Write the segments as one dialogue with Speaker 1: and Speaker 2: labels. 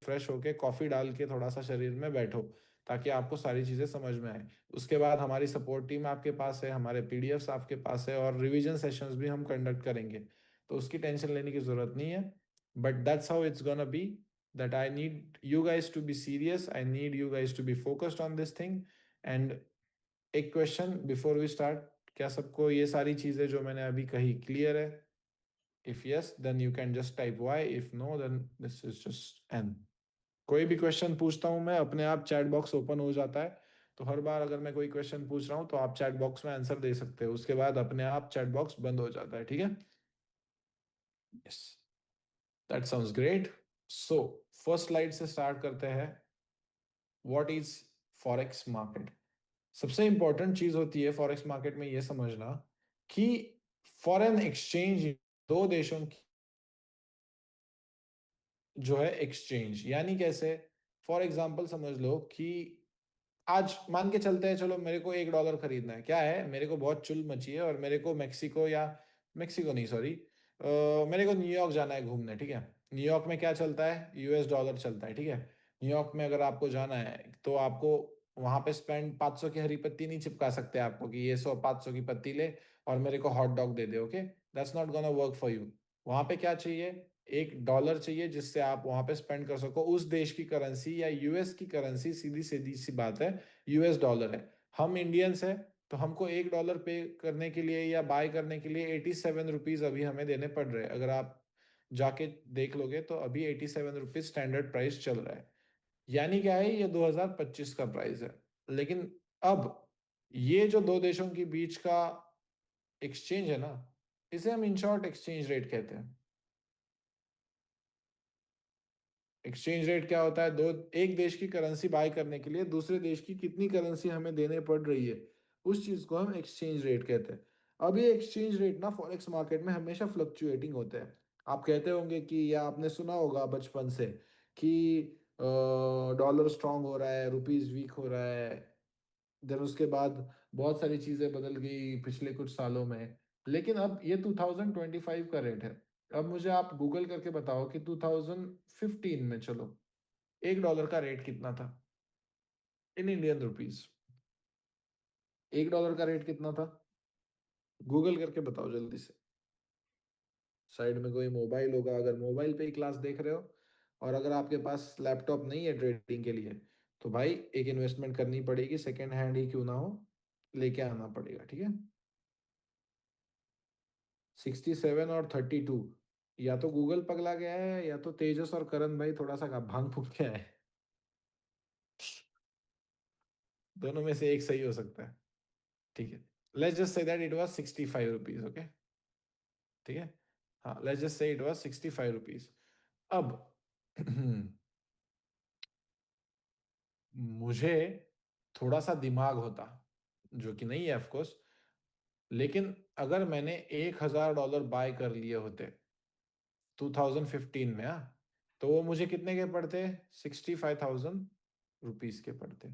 Speaker 1: Fresh होके coffee डाल के थोड़ा सा शरीर में बैठो, ताकि आपको सारी चीज़ें समझ में आए। उसके बाद हमारी सपोर्ट टीम आपके पास है, हमारे पीडीएफ्स आपके पास है, और रिवीजन सेशंस भी हम कंडक्ट करेंगे। तो उसकी टेंशन लेने की ज़रूरत नहीं है। But that's how it's gonna be, that I need you guys to be serious. I need you guys to be focused on this thing. And एक क्वेश्चन बिफोर वी स्टार्ट, क्या सबको ये सारी चीजें जो मैंने अभी कही क्लियर है? If yes then you can just type Y, if no then this is just N. कोई भी क्वेश्चन पूछता हूं मैं, अपने आप चैट बॉक्स ओपन हो जाता है। तो हर बार अगर मैं कोई क्वेश्चन पूछ रहा हूं तो आप चैट बॉक्स में आंसर दे सकते हो, उसके बाद अपने आप चैट बॉक्स बंद हो जाता है, ठीक है? Yes, that sounds great. So first slide से स्टार्ट करते हैं। What is forex market? सबसे इंपॉर्टेंट चीज होती है फॉरेक्स मार्केट में ये समझना कि फॉरेन एक्सचेंज, दो देशों की जो है एक्सचेंज, यानी कैसे? फॉर एग्जांपल समझ लो कि आज मान के चलते हैं, चलो मेरे को $1 खरीदना है, क्या है, मेरे को बहुत चुल मची है और मेरे को मेक्सिको, या मेक्सिको नहीं सॉरी, मेरे को न्यूयॉर्क जाना है घूमने, ठीक है? न्यूयॉर्क में क्या चलता है? US डॉलर चलता है, ठीक है? न्यूयॉर्क में अगर आपको जाना है तो आपको वहां पे स्पेंड 500 की हरी पत्ती नहीं चिपका सकते आपको कि ये 100 500 की पत्ती ले और मेरे को hot dog they they, okay? That's not gonna work for you. वहां पे क्या चाहिए? $1 चाहिए जिससे आप वहां पे स्पेंड कर सको उस देश की करेंसी या यूएस की करेंसी। सीधी सीधी सी बात है, US डॉलर है। हम इंडियंस है, तो हमको $1 पे करने के लिए या बाय करने के लिए ₹87 अभी हमें देने पड़ रहे हैं। अगर आप जाके देख लोगे तो अभी ₹87 स्टैंडर्ड प्राइस चल रहा है। यानी क्या है, ये 2025 का प्राइस है। लेकिन अब ये जो दो देशों के बीच का एक्सचेंज है ना, इसे हम इन शॉर्ट एक्सचेंज रेट कहते हैं। एक्सचेंज रेट क्या होता है? दो, एक देश की करेंसी बाय करने के लिए दूसरे देश की कितनी करेंसी हमें देने पड़ रही है, उस चीज को हम एक्सचेंज रेट कहते हैं। अब ये एक्सचेंज रेट ना फॉरेक्स मार्केट में हमेशा फ्लक्चुएटिंग होते हैं। आप कहते होंगे कि, या आपने सुना होगा बचपन से कि डॉलर स्ट्रांग हो रहा है, रुपीज वीक हो रहा है। देन उसके बाद बहुत सारी चीजें बदल गई पिछले कुछ सालों में। लेकिन अब ये 2025 का रेट है। अब मुझे आप गूगल करके बताओ कि 2015 में, चलो, $1 का रेट कितना था इन इंडियन रुपीज? $1 का रेट कितना था? गूगल करके बताओ जल्दी से। साइड में कोई मोबाइल होगा, अगर मोबाइल पे ही क्लास देख रहे हो, और अगर आपके पास लैपटॉप नहीं है ट्रेडिंग के लिए, तो भाई एक इन्वेस्टमेंट करनी पड़ेगी, सेकेंड हैंड ही क्यों ना हो, लेके आना पड़ेगा, ठीक है? 67 और 32। या तो गूगल पगला गया है, या तो तेजस और करण भाई थोड़ा सा भांग फूक गया है। दोनों में से एक सही हो सकता है, ठीक है? Let's just say that it was ₹65, okay? ठीक है, हाँ, let's just say it was ₹65। अब मुझे थोड़ा सा दिमाग होता, जो कि नहीं है ऑफ कोर्स, लेकिन अगर मैंने $1000 बाय कर लिए होते 2015 में, हाँ, तो वो मुझे कितने के पड़ते? ₹65,000 के पड़ते।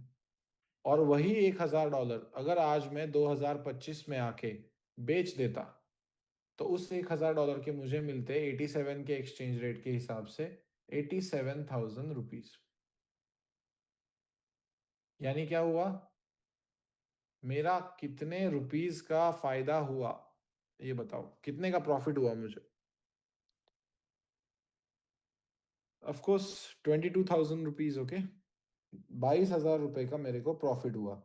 Speaker 1: और वही $1000 अगर आज मैं 2025 में आके बेच देता, तो उस $1000 के मुझे मिलते 87 के एक्सचेंज रेट के हिसाब से ₹87,000। यानी क्या हुआ? मेरा कितने रुपीस का फायदा हुआ? ये बताओ, कितने का प्रॉफिट हुआ मुझे? Of course ₹22,000, okay? ₹22,000 का मेरे को प्रॉफिट हुआ।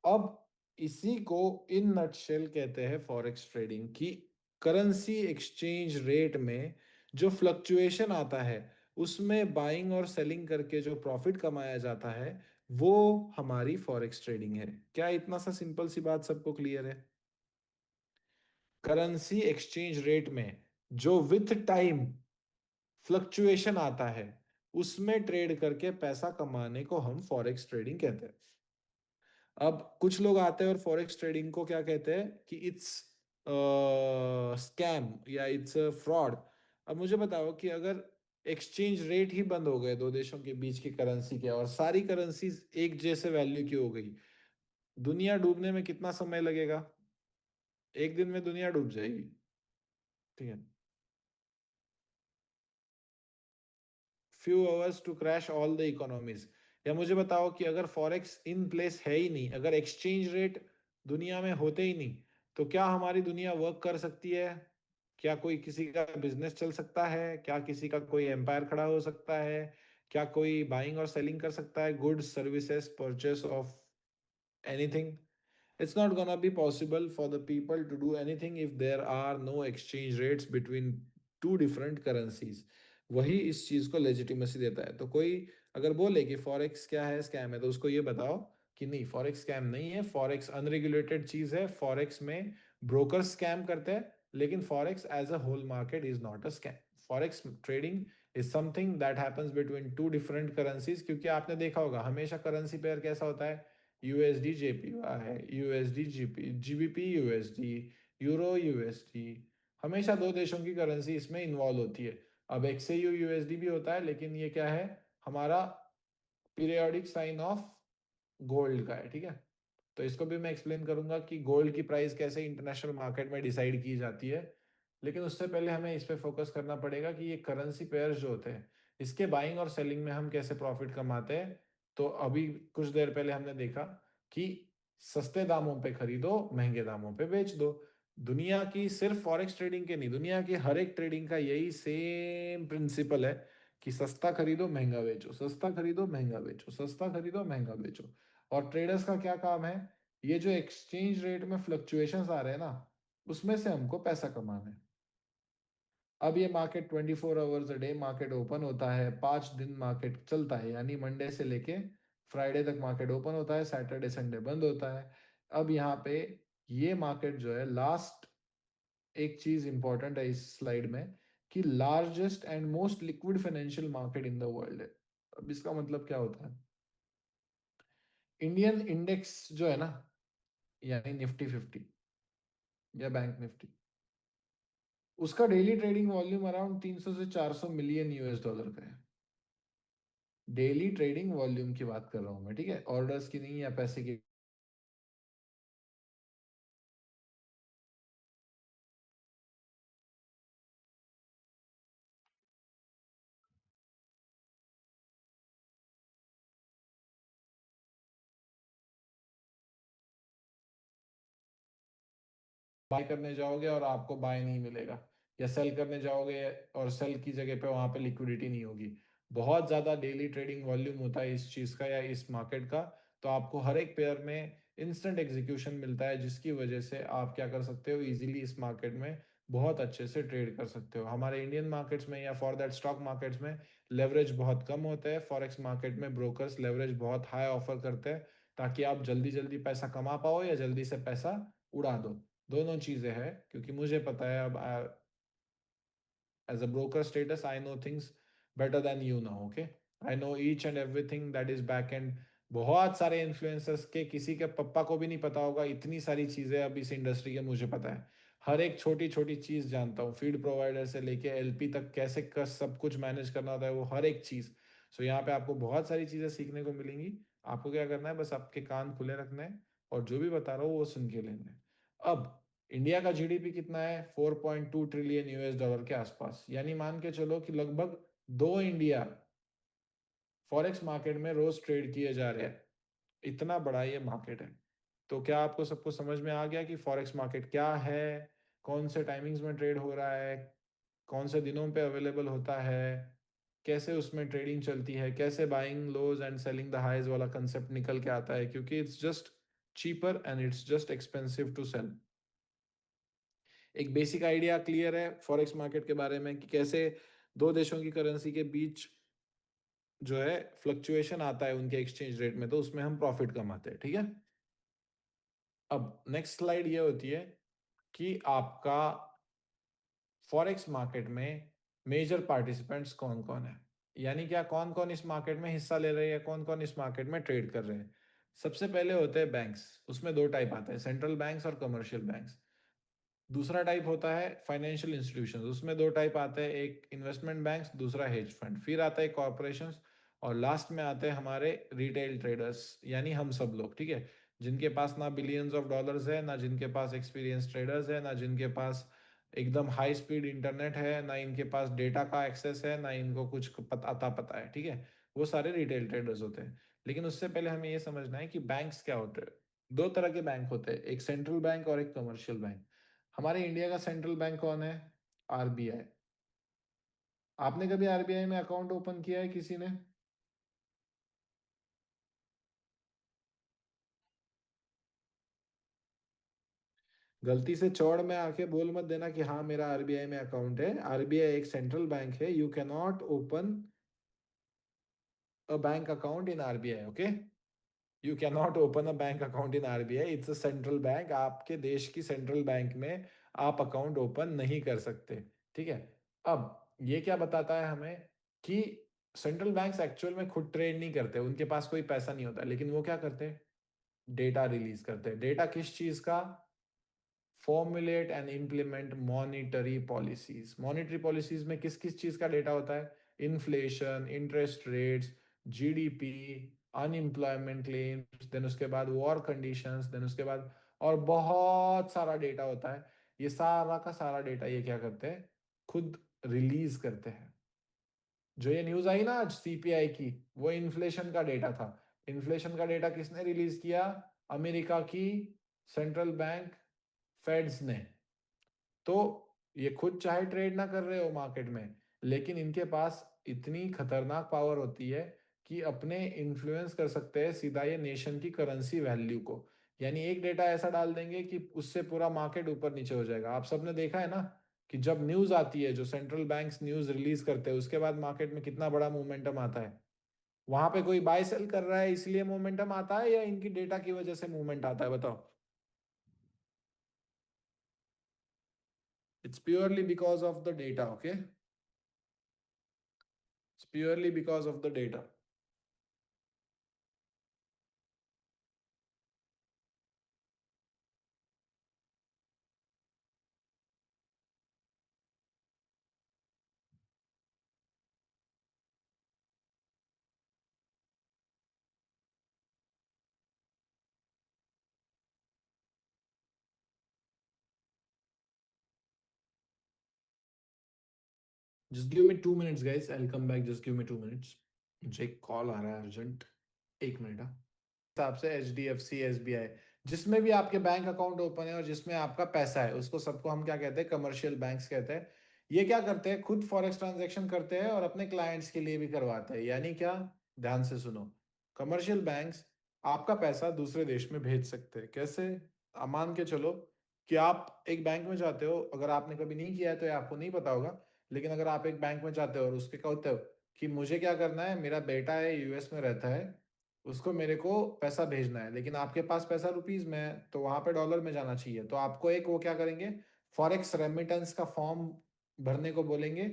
Speaker 1: अब इसी को इन नटशेल कहते हैं फॉरेक्स ट्रेडिंग की। करेंसी एक्सचेंज रेट में जो फ्लक्चुएशन आता है, उसमें बाइंग और सेलिंग करके जो प्रॉफिट कमाया जाता है, वो हमारी फॉरेक्स ट्रेडिंग है। क्या इतना सा सिंपल सी बात सबको क्लियर है? करेंसी एक्सचेंज रेट में जो विथ टाइम फ्लक्चुएशन आता है, उसमें ट्रेड करके पैसा कमाने को हम फॉरेक्स ट्रेडिंग कहते हैं। अब कुछ लोग आते हैं और फॉरेक्स ट्रेडिंग को क्या कहते हैं कि इट्स स्कैम या इट्स फ्रॉड। अब मुझे बताओ कि अगर एक्सचेंज रेट ही बंद हो गए दो देशों के बीच की करेंसी के, और सारी करेंसीज एक जैसे वैल्यू की हो गई, दुनिया डूबने में कितना समय लगेगा? एक दिन में दुनिया डूब जाएगी, ठीक है? few hours to crash all the economies. या मुझे बताओ कि अगर फॉरेक्स इन प्लेस है ही नहीं, अगर एक्सचेंज रेट दुनिया में होते ही नहीं, तो क्या हमारी दुनिया वर्क कर सकती है? क्या कोई किसी का बिजनेस चल सकता है? क्या किसी का कोई एम्पायर खड़ा हो सकता है? क्या कोई बाइंग और सेलिंग कर सकता है, goods services purchase of anything? It's not gonna be possible for the people to do anything if there are no exchange rates between two different currencies. वही इस चीज को लेजिटिमेसी देता है। तो कोई अगर बोले कि फॉरेक्स क्या है, स्कैम है, तो उसको ये बताओ कि नहीं, फॉरेक्स स्कैम नहीं है, फॉरेक्स अनरेगुलेटेड चीज है, फॉरेक्स में ब्रोकर स्कैम करते हैं, लेकिन forex as a whole market is not a scam. Forex trading is something that happens between two different currencies. क्योंकि आपने देखा होगा हमेशा करेंसी पेयर कैसा होता है, यूएसडी जेपीवाई है, USD GP GBP USD, euro USD, हमेशा दो देशों की करेंसी इसमें इन्वॉल्व होती है। अब एक्सयू यूएसडी भी होता है, लेकिन ये क्या है, हमारा पीरियोडिक साइन ऑफ गोल्ड का है, ठीक है। तो इसको भी मैं एक्सप्लेन करूंगा कि गोल्ड की प्राइस कैसे इंटरनेशनल मार्केट में डिसाइड की जाती है। लेकिन उससे पहले हमें इस पे फोकस करना पड़ेगा कि ये करेंसी पेयर्स जो होते हैं, इसके बाइंग और सेलिंग में हम कैसे प्रॉफिट कमाते हैं। तो अभी कुछ देर पहले हमने देखा कि सस्ते दामों पे खरीदो, महंगे दामों पे बेच दो। दुनिया की सिर्फ फॉरेक्स ट्रेडिंग के नहीं, दुनिया की हर एक ट्रेडिंग का यही सेम प्रिंसिपल है कि सस्ता खरीदो महंगा बेचो, सस्ता खरीदो महंगा बेचो, सस्ता खरीदो महंगा बेचो। और ट्रेडर्स का क्या काम है, ये जो एक्सचेंज रेट में फ्लक्चुएशंस आ रहे हैं ना, उसमें से हमको पैसा कमाना है। अब ये market 24 hours a day market open होता है, 5 दिन मार्केट चलता है, यानी मंडे से लेके फ्राइडे तक मार्केट ओपन होता है, सैटरडे संडे बंद होता है। अब यहाँ पे ये मार्केट जो है, लास्ट एक चीज इंपॉर्टेंट है इस स्लाइड में, कि largest and most liquid financial market in the world है। अब इसका मतलब क्या होता है, इंडियन इंडेक्स जो है ना, यानी निफ्टी 50 या बैंक निफ्टी, उसका डेली ट्रेडिंग वॉल्यूम अराउंड 300 से 400 मिलियन यूएस डॉलर का है। डेली ट्रेडिंग वॉल्यूम की बात कर रहा हूं मैं, ठीक है, ऑर्डर्स की नहीं या पैसे की। बाय करने जाओगे और आपको बाय नहीं मिलेगा, या सेल करने जाओगे और सेल की जगह पे वहां पे लिक्विडिटी नहीं होगी। बहुत ज्यादा डेली ट्रेडिंग वॉल्यूम होता है इस चीज का या इस मार्केट का। तो आपको हर एक पेयर में इंस्टेंट एग्जीक्यूशन मिलता है, जिसकी वजह से आप क्या कर सकते हो, इजीली इस मार्केट में बहुत अच्छे से ट्रेड कर सकते हो। हमारे इंडियन मार्केट्स में या फॉर दैट स्टॉक मार्केट्स में लेवरेज बहुत कम होता है। फॉरेक्स मार्केट में ब्रोकर्स लेवरेज बहुत हाई ऑफर करते हैं, ताकि आप जल्दी जल्दी पैसा कमा पाओ या जल्दी से पैसा उड़ा दो। दोनों चीजें हैं, क्योंकि मुझे पता है अब as a broker status I know things better than you know, okay? I know each and everything that is back end। बहुत सारे इन्फ्लुएंसर्स के किसी के पप्पा को भी नहीं पता होगा, इतनी सारी चीजें अब इस इंडस्ट्री के मुझे पता है। हर एक छोटी छोटी चीज जानता हूँ, फीड प्रोवाइडर से लेके एलपी तक कैसे सब कुछ मैनेज करना होता है, वो हर एक चीज। सो यहाँ पे आपको बहुत सारी चीजें सीखने को मिलेंगी। आपको क्या करना है, बस आपके कान खुले रखने हैं और जो भी बता रहा हूँ वो सुन के लेना है। अब इंडिया का जीडीपी कितना है, 4.2 ट्रिलियन यूएस डॉलर के आसपास, यानी मान के चलो कि लगभग 2 इंडिया फॉरेक्स मार्केट में रोज ट्रेड किए जा रहे हैं। इतना बड़ा ये मार्केट है। तो क्या आपको सबको समझ में आ गया कि फॉरेक्स मार्केट क्या है, कौन से टाइमिंग्स में ट्रेड हो रहा है, कौन से दिनों पे अवेलेबल होता है, कैसे उसमें ट्रेडिंग चलती है, कैसे buying lows and selling the highs वाला कंसेप्ट निकल के आता है, क्योंकि it's just cheaper and it's just expensive to sell. एक बेसिक आइडिया क्लियर है फॉरेक्स मार्केट के बारे में कि कैसे दो देशों की करेंसी के बीच जो है फ्लक्चुएशन आता है उनके एक्सचेंज रेट में, तो उसमें हम प्रॉफिट कमाते हैं, ठीक है। अब नेक्स्ट स्लाइड ये होती है कि आपका फॉरेक्स मार्केट में मेजर पार्टिसिपेंट्स कौन कौन है, यानी क्या कौन कौन इस मार्केट में हिस्सा ले रहे हैं, कौन कौन इस मार्केट में ट्रेड कर रहे हैं। सबसे पहले होते हैं बैंक्स। उसमें दो टाइप आते हैं, सेंट्रल बैंक्स और कमर्शियल बैंक्स। दूसरा टाइप होता है फाइनेंशियल इंस्टीट्यूशंस। उसमें दो टाइप आते हैं, एक इन्वेस्टमेंट बैंक्स, दूसरा हेज फंड। फिर आता है कॉरपोरेशंस, और लास्ट में आते हैं हमारे रिटेल ट्रेडर्स, यानी हम सब लोग, ठीक है, जिनके पास ना बिलियंस ऑफ डॉलर्स है, ना जिनके पास एक्सपीरियंस ट्रेडर्स है, ना जिनके पास एकदम हाई स्पीड इंटरनेट है, ना इनके पास डेटा का एक्सेस है, ना इनको कुछ पता है, ठीक है। वो सारे रिटेल ट्रेडर्स होते हैं। लेकिन उससे पहले हमें ये समझना है कि बैंक्स क्या होते हैं। दो तरह के बैंक होते हैं, एक सेंट्रल बैंक और एक कमर्शियल बैंक। हमारे इंडिया का सेंट्रल बैंक कौन है? आरबीआई। आपने कभी आरबीआई में अकाउंट ओपन किया है किसी ने? गलती से चौड़ में आके बोल मत देना कि हाँ मेरा आरबीआई में अकाउंट है। आरबीआई एक सेंट्रल बैंक है। You can not open a bank account in RBI, okay. You can not open a bank account in RBI, it's a central bank. आपके देश की सेंट्रल बैंक में आप अकाउंट ओपन नहीं कर सकते, ठीक है। अब ये क्या बताता है हमें कि सेंट्रल बैंक्स एक्चुअल में खुद ट्रेड नहीं करते, उनके पास कोई पैसा नहीं होता, लेकिन वो क्या करते हैं? डेटा रिलीज करते हैं। डेटा किस चीज का? Formulate and implement monetary policies. Monetary policies में किस किस चीज का डेटा होता है? Inflation, interest rates, GDP, unemployment claims, then उसके बाद वॉर कंडीशंस, देन उसके बाद और बहुत सारा डेटा होता है। ये सारा का सारा डेटा ये क्या करते हैं? खुद रिलीज करते हैं। जो ये न्यूज आई ना आज सीपीआई की, वो इन्फ्लेशन का डेटा था। इन्फ्लेशन का डेटा किसने रिलीज किया? अमेरिका की सेंट्रल बैंक फेड्स ने। तो ये खुद चाहे ट्रेड ना कर रहे हो मार्केट में, लेकिन इनके पास इतनी खतरनाक पावर होती है कि अपने इन्फ्लुएंस कर सकते हैं सीधा ये नेशन की करेंसी वैल्यू को। यानी एक डेटा ऐसा डाल देंगे कि उससे पूरा मार्केट ऊपर नीचे हो जाएगा। आप सबने देखा है ना कि जब न्यूज आती है, जो सेंट्रल बैंक्स न्यूज रिलीज करते हैं, उसके बाद मार्केट में कितना बड़ा मोमेंटम आता है। वहां पे कोई बाय सेल कर रहा है इसलिए मोमेंटम आता है, या इनकी डेटा की वजह से मूवमेंट आता है, बताओ। It's purely because of the data, okay. It's purely because of the data. Just give me 2 minutes, guys. I'll come back. Just give me 2 minutes. मुझे एक कॉल आ रहा है अर्जेंट। एक मिनट। हाँ, हिसाब से H D F C, S B I, जिसमें भी आपके बैंक अकाउंट ओपन है और जिसमें आपका पैसा है, उसको सबको हम क्या कहते हैं? कमर्शियल बैंक्स कहते हैं। ये क्या करते हैं? खुद फॉरेक्स ट्रांजैक्शन करते हैं और अपने क्लाइंट्स के लिए भी करवाते हैं। यानी क्या? ध्यान से सुनो। कमर्शियल बैंक्स आपका पैसा दूसरे देश में भेज सकते हैं। कैसे? मान के चलो कि आप एक बैंक में जाते हो। अगर आपने कभी नहीं किया है तो ये आपको नहीं पता होगा, लेकिन अगर आप एक बैंक में जाते हो और उसके क्या होता है कि मुझे क्या करना है, मेरा बेटा है यूएस में रहता है, उसको मेरे को पैसा भेजना है, लेकिन आपके पास पैसा रुपीज में है, तो वहां पे डॉलर में जाना चाहिए। तो आपको एक वो क्या करेंगे? फॉरेक्स रेमिटेंस का फॉर्म भरने को बोलेंगे।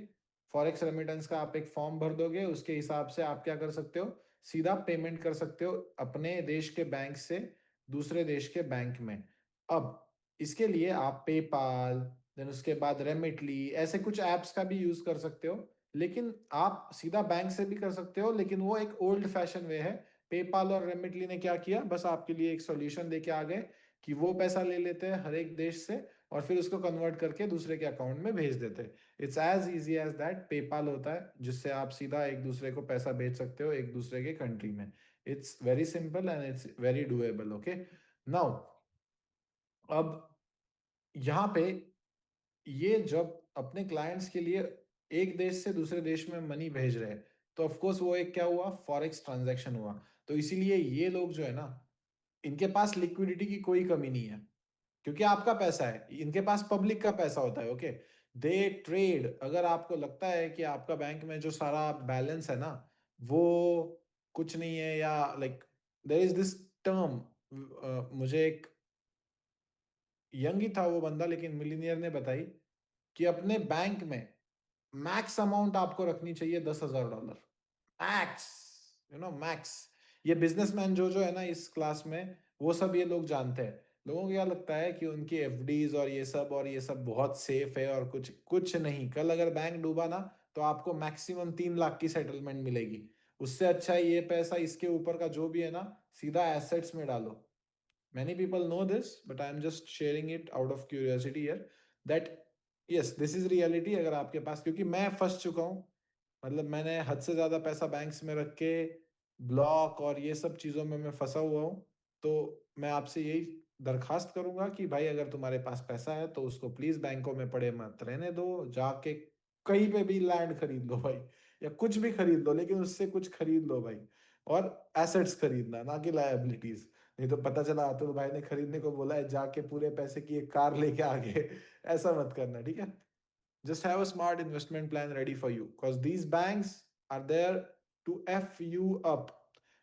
Speaker 1: फॉरेक्स रेमिटेंस का आप एक फॉर्म भर दोगे, उसके हिसाब से आप क्या कर सकते हो? सीधा पेमेंट कर सकते हो अपने देश के बैंक से दूसरे देश के बैंक में। अब इसके लिए आप पेपाल, देन उसके बाद रेमिटली, ऐसे कुछ एप्स का भी यूज कर सकते हो। लेकिन आप सीधा बैंक से भी कर सकते हो, लेकिन वो एक ओल्ड फैशन वे है। पेपाल और रेमिटली ने क्या किया, बस आपके लिए एक सॉल्यूशन देके आ गए कि वो पैसा ले लेते हैं हर एक देश से और फिर उसको कन्वर्ट करके दूसरे के अकाउंट में भेज देते हैं। It's as easy as that. PayPal होता है जिससे आप सीधा एक दूसरे को पैसा भेज सकते हो एक दूसरे के कंट्री में। It's very simple and it's very doable, okay. Now, अब यहाँ पे ये जब अपने क्लाइंट्स के लिए एक देश से दूसरे देश में मनी भेज रहे हैं, तो ऑफ कोर्स वो एक क्या हुआ? फॉरेक्स ट्रांजैक्शन हुआ। तो इसीलिए ये लोग जो है ना, इनके पास लिक्विडिटी की कोई कमी नहीं है, क्योंकि आपका पैसा है, इनके पास पब्लिक का पैसा होता है, ओके। दे ट्रेड। अगर आपको लगता है कि आपका बैंक में जो सारा बैलेंस है ना, वो कुछ नहीं है, या like there is this term, मुझे एक यंग ही था वो बंदा, लेकिन मिलीनियर ने बताई कि अपने बैंक में मैक्स अमाउंट आपको रखनी चाहिए $10,000। Max, max. ये बिजनेसमैन जो जो है ना इस क्लास में, वो सब ये लोग जानते हैं। लोगों को क्या लगता है कि उनकी एफडीज और ये सब बहुत सेफ है, और कुछ कुछ नहीं। कल अगर बैंक डूबा ना, तो आपको मैक्सिमम 3 लाख की सेटलमेंट मिलेगी। उससे अच्छा है ये पैसा इसके ऊपर का जो भी है ना, सीधा एसेट्स में डालो। Many people know this, but I am just sharing it out of curiosity here, that yes, this is reality. अगर आपके पास, क्योंकि मैं फंस चुका हूँ, मतलब मैंने हद से ज्यादा पैसा बैंक्स में रख के ब्लॉक और ये सब चीजों में मैं फंसा हुआ हूँ। तो मैं आपसे यही दरखास्त करूंगा कि भाई अगर तुम्हारे पास पैसा है तो उसको प्लीज बैंकों में पड़े मत रहने दो, जाके कहीं पे भी लैंड खरीद लो भाई, या कुछ भी खरीद लो, लेकिन उससे कुछ खरीद लो भाई। और एसेट्स खरीदना, ना कि लायबिलिटीज। नहीं तो पता चला अतुल भाई ने खरीदने को बोला है, जाके पूरे पैसे की एक कार लेके आ गए। ऐसा मत करना, ठीक है? Just have a smart investment plan ready for you, because these banks are there to F you up.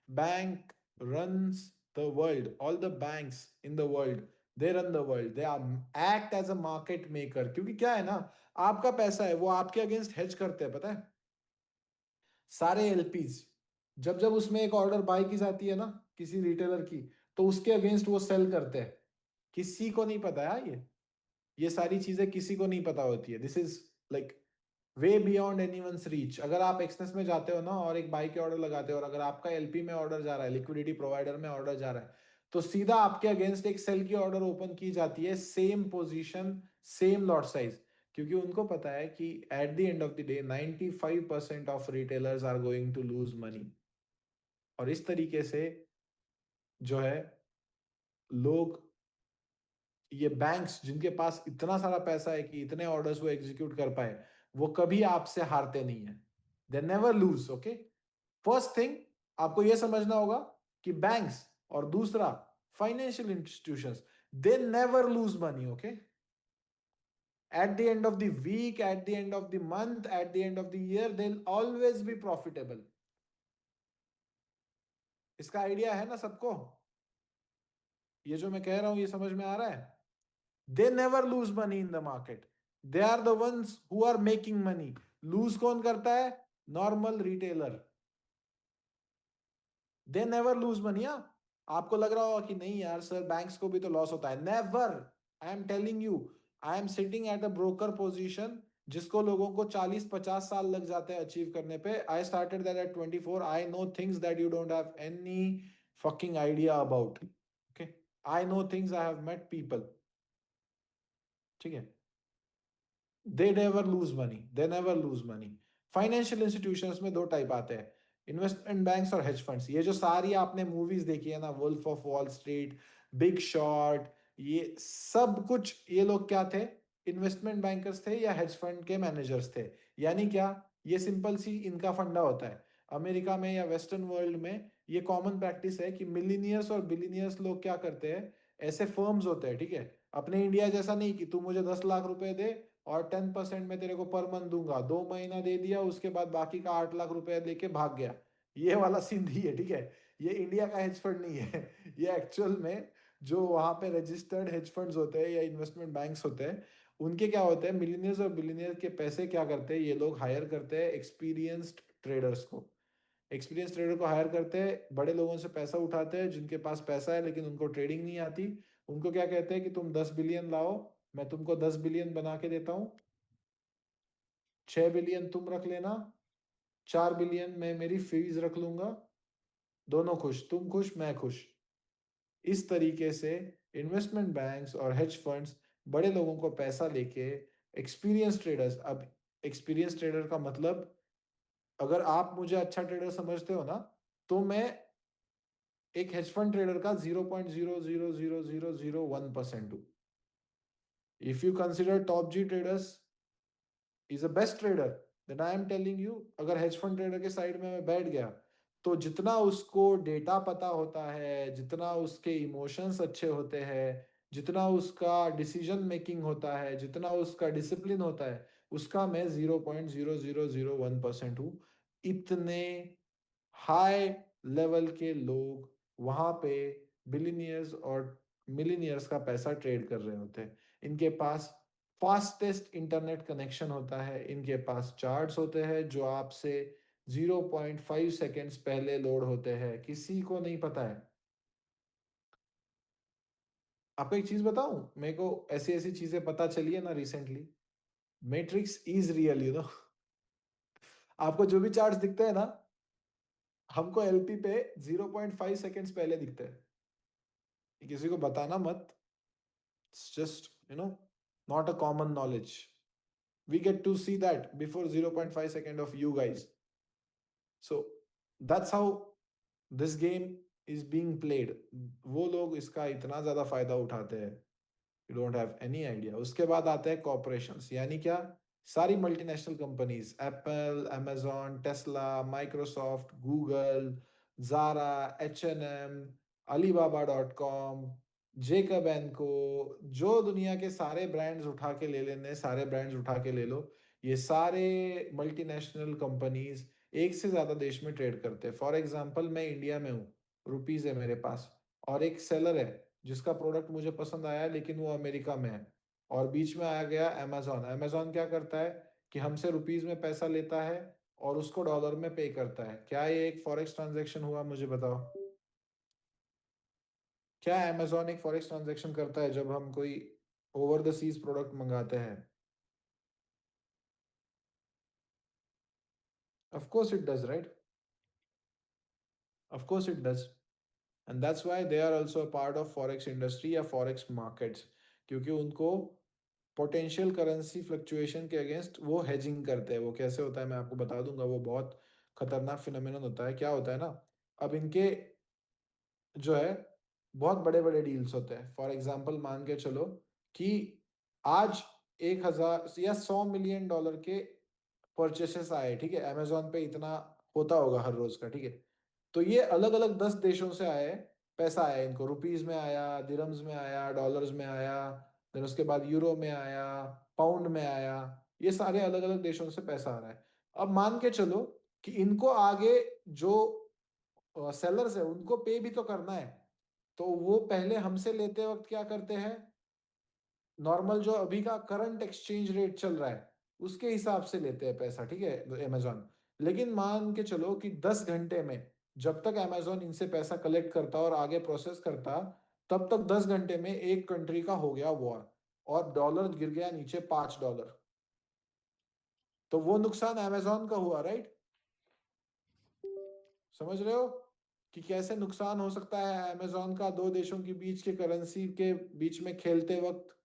Speaker 1: Bank runs the world. All the banks in the world, they run the world. They are act as a market maker. क्योंकि क्या है ना, आपका पैसा है वो आपके against hedge करते हैं, पता है? सारे एलपीज, जब जब उसमें एक ऑर्डर बाय की जाती है ना किसी रिटेलर की, तो उसके अगेंस्ट वो सेल करते हैं। किसी को नहीं पता है ये सारी चीजें किसी को नहीं पता होती है। This is like way beyond anyone's reach. अगर आप एक्सनेस में जाते हो ना और एक बाई के ऑर्डर लगाते हो, और अगर आपका एलपी में ऑर्डर जा रहा है, लिक्विडिटी प्रोवाइडर में ऑर्डर जा रहा है, तो सीधा आपके अगेंस्ट एक सेल की ऑर्डर ओपन की जाती है, same position, same lot size. क्योंकि उनको पता है कि at the end of the day 95% of retailers are going to lose money. और इस तरीके से जो है, लोग, ये बैंक्स जिनके पास इतना सारा पैसा है कि इतने ऑर्डर्स वो एग्जीक्यूट कर पाए, वो कभी आपसे हारते नहीं है। They never lose. Okay, first thing आपको ये समझना होगा कि बैंक्स, और दूसरा financial institutions, they never lose money. Okay, at the end of the week, at the end of the month, at the end of the year, they always be profitable. इसका idea है ना सबको? ये जो मैं कह रहा हूं ये समझ में आ रहा है? They never lose money in the market. They are the ones who are making money. Lose कौन करता है? Normal retailer. They never lose money. आपको लग रहा होगा कि नहीं यार सर, बैंक्स को भी तो लॉस होता है। Never. I am telling you, I am sitting at a broker position, जिसको लोगों को 40-50 साल लग जाते हैं अचीव करने पे। I started that at 24। I know things that you don't have any fucking idea about. Okay, I know things, I have met people. ठीक है? They never lose money, they never lose money. Financial institutions में दो type आते हैं, investment banks और hedge funds. ये जो सारी आपने मूवीज देखी है ना, Wolf of Wall Street, Big Short, ये सब कुछ, ये लोग क्या थे? इन्वेस्टमेंट बैंकर्स थे या हेज फंड के मैनेजर्स थे। यानी क्या? ये सिंपल सी इनका फंडा होता है। अमेरिका में या वेस्टर्न वर्ल्ड में ये कॉमन प्रैक्टिस है कि मिलीनियर्स और बिलीनियर्स लोग क्या करते हैं, ऐसे फर्म्स होते हैं, ठीक है? अपने इंडिया जैसा नहीं कि तू मुझे 10 लाख रुपए दे और 10% में तेरे को पर मंथ दूंगा, 2 महीना दे दिया, उसके बाद बाकी का 8 लाख रुपए लेके भाग गया। ये वाला सीन नहीं है, ठीक है? ये इंडिया का हेज फंड नहीं है। ये एक्चुअल में जो वहां पे रजिस्टर्ड हेज फंड्स होते हैं या इन्वेस्टमेंट बैंक्स होते हैं, उनके क्या होते हैं, मिलीनियर्स और बिलीनियर्स के पैसे क्या करते हैं, ये लोग हायर करते हैं एक्सपीरियंस्ड ट्रेडर्स को। एक्सपीरियंस ट्रेडर को हायर करते हैं, बड़े लोगों से पैसा उठाते हैं जिनके पास पैसा है लेकिन उनको ट्रेडिंग नहीं आती। उनको क्या कहते हैं कि तुम 10 बिलियन लाओ, मैं तुमको 10 बिलियन बना के देता हूँ, 6 बिलियन तुम रख लेना, 4 बिलियन मैं मेरी फीस रख लूंगा, दोनों खुश, तुम खुश मैं खुश। इस तरीके से इन्वेस्टमेंट बैंक्स और हेज फंड्स बड़े लोगों को पैसा लेके, एक्सपीरियंस ट्रेडर्स, अब एक्सपीरियंस ट्रेडर का मतलब, अगर आप मुझे अच्छा ट्रेडर समझते हो ना, तो मैं एक हेज फंड ट्रेडर का 0.0000001% हूं। If you consider top G traders is a best trader, then I am telling you, अगर हेज फंड ट्रेडर के साइड में मैं बैठ गया, तो जितना उसको डेटा पता होता है, जितना उसके इमोशंस अच्छे होते हैं, जितना उसका डिसीजन मेकिंग होता है, जितना उसका डिसिप्लिन होता है, उसका मैं 0.0001% हूँ। इतने हाई लेवल के लोग वहां पे बिलीनियर्स और मिलीनियर्स का पैसा ट्रेड कर रहे होते हैं। इनके पास फास्टेस्ट इंटरनेट कनेक्शन होता है, इनके पास चार्ट्स होते हैं जो आपसे 0.5 सेकेंड्स पहले लोड होते हैं, किसी को नहीं पता है। आपको एक चीज बताऊं, मेरे को ऐसी ऐसी चीजें पता चली है ना recently. Matrix is real, you know. आपको जो भी चार्ट्स दिखते हैं ना, हमको एलपी पे 0.5 सेकेंड्स पहले दिखते हैं। किसी को बताना मत, it's just, you know, not a common knowledge. We get to see that before 0.5 second of you guys. So that's how this game is being played. वो लोग इसका इतना ज्यादा फायदा उठाते हैं, you don't have any idea. उसके बाद आते हैं कॉर्पोरेशंस, यानी क्या, सारी multinational companies, Apple, amazon, Tesla, Microsoft, Google, Zara, H&M, Alibaba dot com, Jacob and co, जो दुनिया के सारे ब्रांड्स उठा के ले लेने, सारे ब्रांड्स उठा के ले लो, ये सारे मल्टीनेशनल कंपनीज एक से ज्यादा देश में ट्रेड करते हैं। फॉर एग्जाम्पल, मैं इंडिया में हूँ, रुपीज है मेरे पास, और एक सेलर है जिसका प्रोडक्ट मुझे पसंद आया लेकिन वो अमेरिका में है, और बीच में आ गया अमेजोन। अमेजोन क्या करता है कि हमसे रुपीज में पैसा लेता है और उसको डॉलर में पे करता है। क्या ये एक फॉरेक्स ट्रांजैक्शन हुआ, मुझे बताओ? क्या अमेजोन एक फॉरेक्स ट्रांजैक्शन करता है जब हम कोई ओवर द सीज प्रोडक्ट मंगाते हैं? Of course it does, right? Of course it does. And that's why they are also a part of forex industry या फॉरेक्स मार्केट्स, क्योंकि उनको पोटेंशियल करेंसी फ्लक्चुएशन के अगेंस्ट वो हेजिंग करते हैं। वो कैसे होता है मैं आपको बता दूंगा, वो बहुत खतरनाक फिनोमेनन होता है। क्या होता है ना, अब इनके जो है बहुत बड़े बड़े डील्स होते हैं। फॉर एग्जांपल मान के चलो कि आज 1,000 या 100 मिलियन डॉलर के परचेसेस आए, ठीक है, अमेजोन पे इतना होता होगा हर रोज का, ठीक है। तो ये अलग अलग 10 देशों से आए, पैसा आया इनको, रुपीज में आया, दिरम्स में आया, डॉलर्स में आया, फिर उसके बाद यूरो में आया, पाउंड में आया, ये सारे अलग अलग देशों से पैसा आ रहा है। अब मान के चलो कि इनको आगे जो सेलर्स है उनको पे भी तो करना है, तो वो पहले हमसे लेते वक्त क्या करते हैं, नॉर्मल जो अभी का करंट एक्सचेंज रेट चल रहा है उसके हिसाब से लेते हैं पैसा, ठीक है, अमेजोन। लेकिन मान के चलो कि 10 घंटे में, जब तक अमेजोन इनसे पैसा कलेक्ट करता और आगे प्रोसेस करता, तब तक 10 घंटे में एक कंट्री का हो गया वॉर और डॉलर गिर गया नीचे $5। तो वो नुकसान अमेजोन का हुआ, राइट? समझ रहे हो कि कैसे नुकसान हो सकता है अमेजोन का दो देशों के बीच के करेंसी के बीच में खेलते वक्त?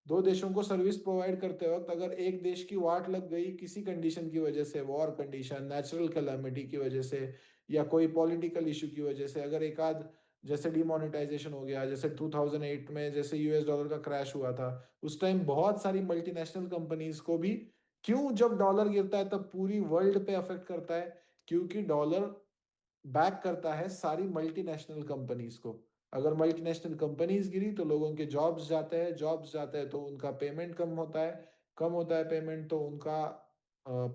Speaker 1: दो देशों को सर्विस प्रोवाइड करते वक्त अगर एक देश की वाट लग गई किसी कंडीशन की वजह से, वॉर कंडीशन, नेचुरल कैलामिटी की वजह से, या कोई पॉलिटिकल इशू की वजह से, अगर एक आध, जैसे डिमोनेटाइजेशन हो गया, जैसे 2008 में जैसे यूएस डॉलर का क्रैश हुआ था, उस टाइम बहुत सारी मल्टीनेशनल कंपनीज को भी, क्यों, जब डॉलर गिरता है तब पूरी वर्ल्ड पे अफेक्ट करता है, क्योंकि डॉलर बैक करता है सारी मल्टीनेशनल कंपनीज को। अगर मल्टीनेशनल कंपनीज गिरी तो लोगों के जॉब्स जाते हैं, जॉब्स जाते हैं तो उनका पेमेंट कम होता है, कम होता है पेमेंट तो उनका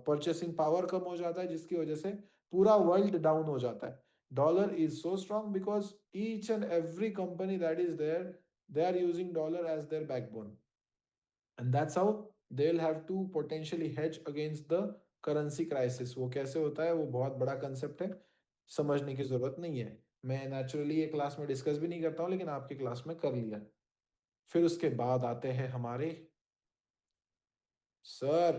Speaker 1: परचेसिंग पावर कम हो जाता है, जिसकी वजह से पूरा वर्ल्ड डाउन हो जाता है। Dollar is so strong because each and every company that is there, they are using dollar as their backbone, and that's how they will have to potentially hedge against the currency crisis. वो कैसे होता है, वो बहुत बड़ा concept है, समझने की जरूरत नहीं है। मैं नेचुरली ये क्लास में डिस्कस भी नहीं करता हूँ, लेकिन आपकी क्लास में कर लिया। फिर उसके बाद आते हैं हमारे सर।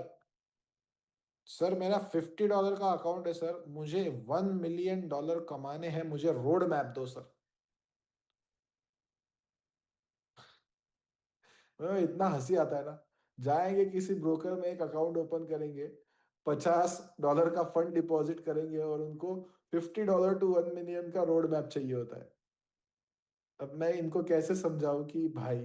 Speaker 1: सर मेरा $50 का अकाउंट है सर, मुझे $1 मिलियन कमाने हैं, मुझे रोड मैप दो सर। इतना हंसी आता है ना, जाएंगे किसी ब्रोकर में एक अकाउंट ओपन करेंगे, $50 का फंड डिपॉजिट करेंगे और उनको $50 to $1 मिलियन का रोड मैप चाहिए होता है। अब मैं इनको कैसे समझाऊं कि भाई,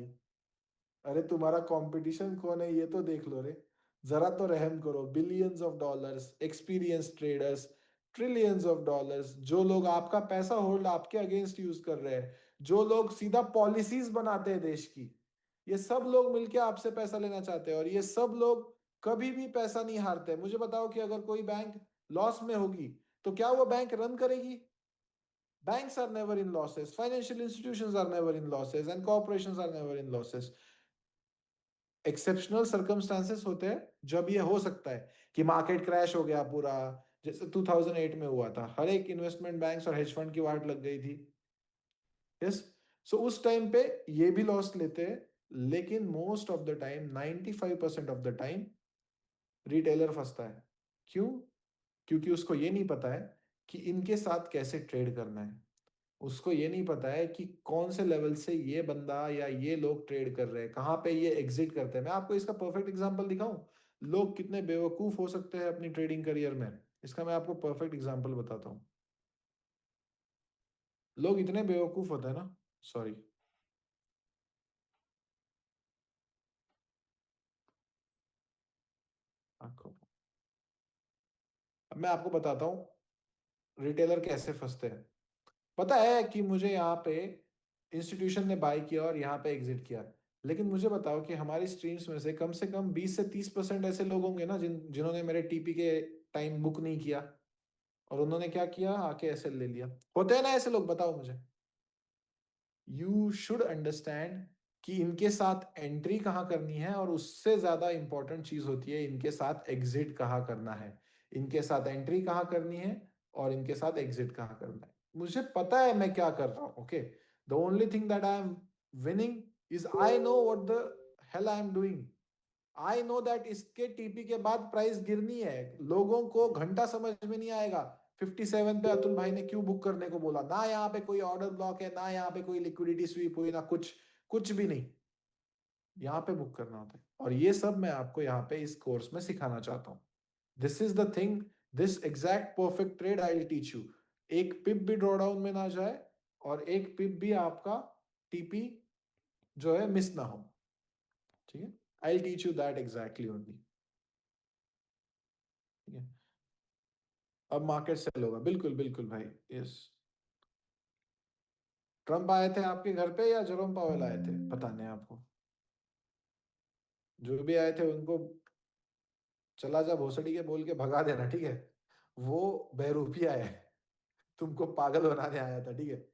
Speaker 1: अरे तुम्हारा कंपटीशन कौन है ये तो देख लो रे, जरा तो रहम करो। Billions of dollars experience traders, trillions of dollars, जो लोग आपका पैसा होल्ड आपके अगेंस्ट यूज कर रहे हैं, जो लोग सीधा पॉलिसीज बनाते हैं देश की, ये सब लोग मिलके आपसे पैसा लेना चाहते हैं, और ये सब लोग कभी भी पैसा नहीं हारते। मुझे बताओ कि अगर कोई बैंक लॉस में होगी तो क्या वो बैंक रन करेगी? Banks are never in losses, financial institutions are never in losses, and corporations are never in losses. Exceptional circumstances होते हैं जब ये हो सकता है कि मार्केट क्रैश हो गया पूरा, जैसे 2008 में हुआ था, हर एक इन्वेस्टमेंट बैंक्स और हेज फंड की वाट लग गई थी। यस। सो उस टाइम पे ये भी लॉस लेते हैं, लेकिन most of the time, 95% of the time retailer फंसता है। क्यों? क्योंकि उसको ये नहीं पता है कि इनके साथ कैसे ट्रेड करना है। उसको ये नहीं पता है कि कौन से लेवल से ये बंदा या ये लोग ट्रेड कर रहे हैं, कहाँ पे ये एग्जिट करते हैं। मैं आपको इसका परफेक्ट एग्जांपल दिखाऊं, लोग कितने बेवकूफ हो सकते हैं अपनी ट्रेडिंग करियर में, इसका मैं आपको परफेक्ट एग्जांपल बताता हूँ। लोग इतने बेवकूफ होते हैं ना, सॉरी, आपको, अब मैं आपको बताता हूँ रिटेलर कैसे फंसते हैं। पता है कि मुझे यहाँ पे इंस्टीट्यूशन ने बाय किया और यहाँ पे एग्जिट किया, लेकिन मुझे बताओ कि हमारी स्ट्रीम्स में से कम 20 से 30% ऐसे लोग होंगे ना जिन्होंने मेरे टीपी के टाइम बुक नहीं किया, और उन्होंने क्या किया, आके एसएल ले लिया। होते हैं ना ऐसे लोग, बताओ मुझे। यू शुड अंडरस्टैंड कि इनके साथ एंट्री कहाँ करनी है, और उससे ज्यादा इंपॉर्टेंट चीज होती है इनके साथ एग्जिट कहाँ करना है। इनके साथ एंट्री कहाँ करनी है और इनके साथ एग्जिट कहाँ करना है। मुझे पता है मैं क्या कर रहा हूँ, okay. The only thing that I am winning is I know what the hell I am doing. I know that इसके टीपी के बाद प्राइस गिरनी है। लोगों को घंटा समझ में नहीं आएगा 57 पे अतुल भाई ने क्यों बुक करने को बोला, ना यहाँ पे कोई ऑर्डर ब्लॉक है, ना यहाँ पे कोई लिक्विडिटी स्वीप हुई, ना कुछ, कुछ भी नहीं। यहाँ पे बुक करना होता है, और ये सब मैं आपको यहाँ पे इस कोर्स में सिखाना चाहता हूँ। This is the thing, this exact perfect trade I will teach you. एक पिप भी ड्रॉडाउन में ना जाए, और एक पिप भी आपका टीपी जो है मिस ना हो, ठीक है। I will teach you that exactly only, ठीक है। अब मार्केट सेल होगा, बिल्कुल बिल्कुल भाई, यस। ट्रम्प आए थे आपके घर पे या जेरोम पावेल आए थे बताने आपको? जो भी आए थे उनको चला जा भोसड़ी के बोल के भगा देना, ठीक है। वो बहरूपिया है, तुमको पागल बनाने आया था, ठीक है।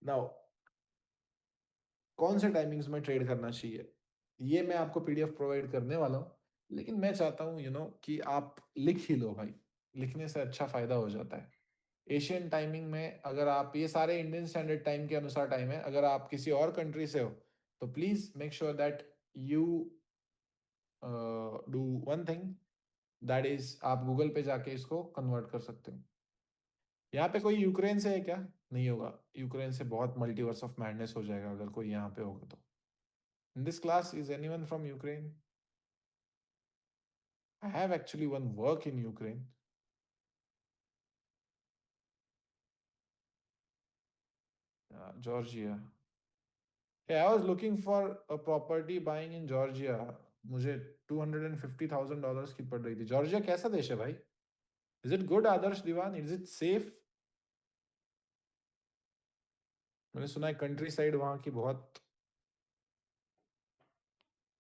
Speaker 1: नाउ, कौन से टाइमिंग्स में ट्रेड करना चाहिए, ये मैं आपको पीडीएफ प्रोवाइड करने वाला हूँ। लेकिन मैं चाहता हूँ कि आप लिख ही लो भाई, लिखने से अच्छा फायदा हो जाता है। एशियन टाइमिंग में, अगर आप, ये सारे इंडियन स्टैंडर्ड टाइम के अनुसार टाइम है, अगर आप किसी और कंट्री से हो तो please make sure that you do one thing, that is आप गूगल पे जाके इसको कन्वर्ट कर सकते हो। यहाँ पे कोई यूक्रेन से है क्या? नहीं होगा, यूक्रेन से बहुत मल्टीवर्स ऑफ मैडनेस हो जाएगा अगर कोई यहाँ पे होगा तो। In this class is anyone from Ukraine? I have actually one work in Ukraine, Georgia. I was looking for a property buying in Georgia, मुझे $250,000 की पड़ रही थी। जॉर्जिया कैसा देश है भाई? Is it good Adarsh Diwan, is it safe? मैंने सुना है कंट्री साइड वहाँ की बहुत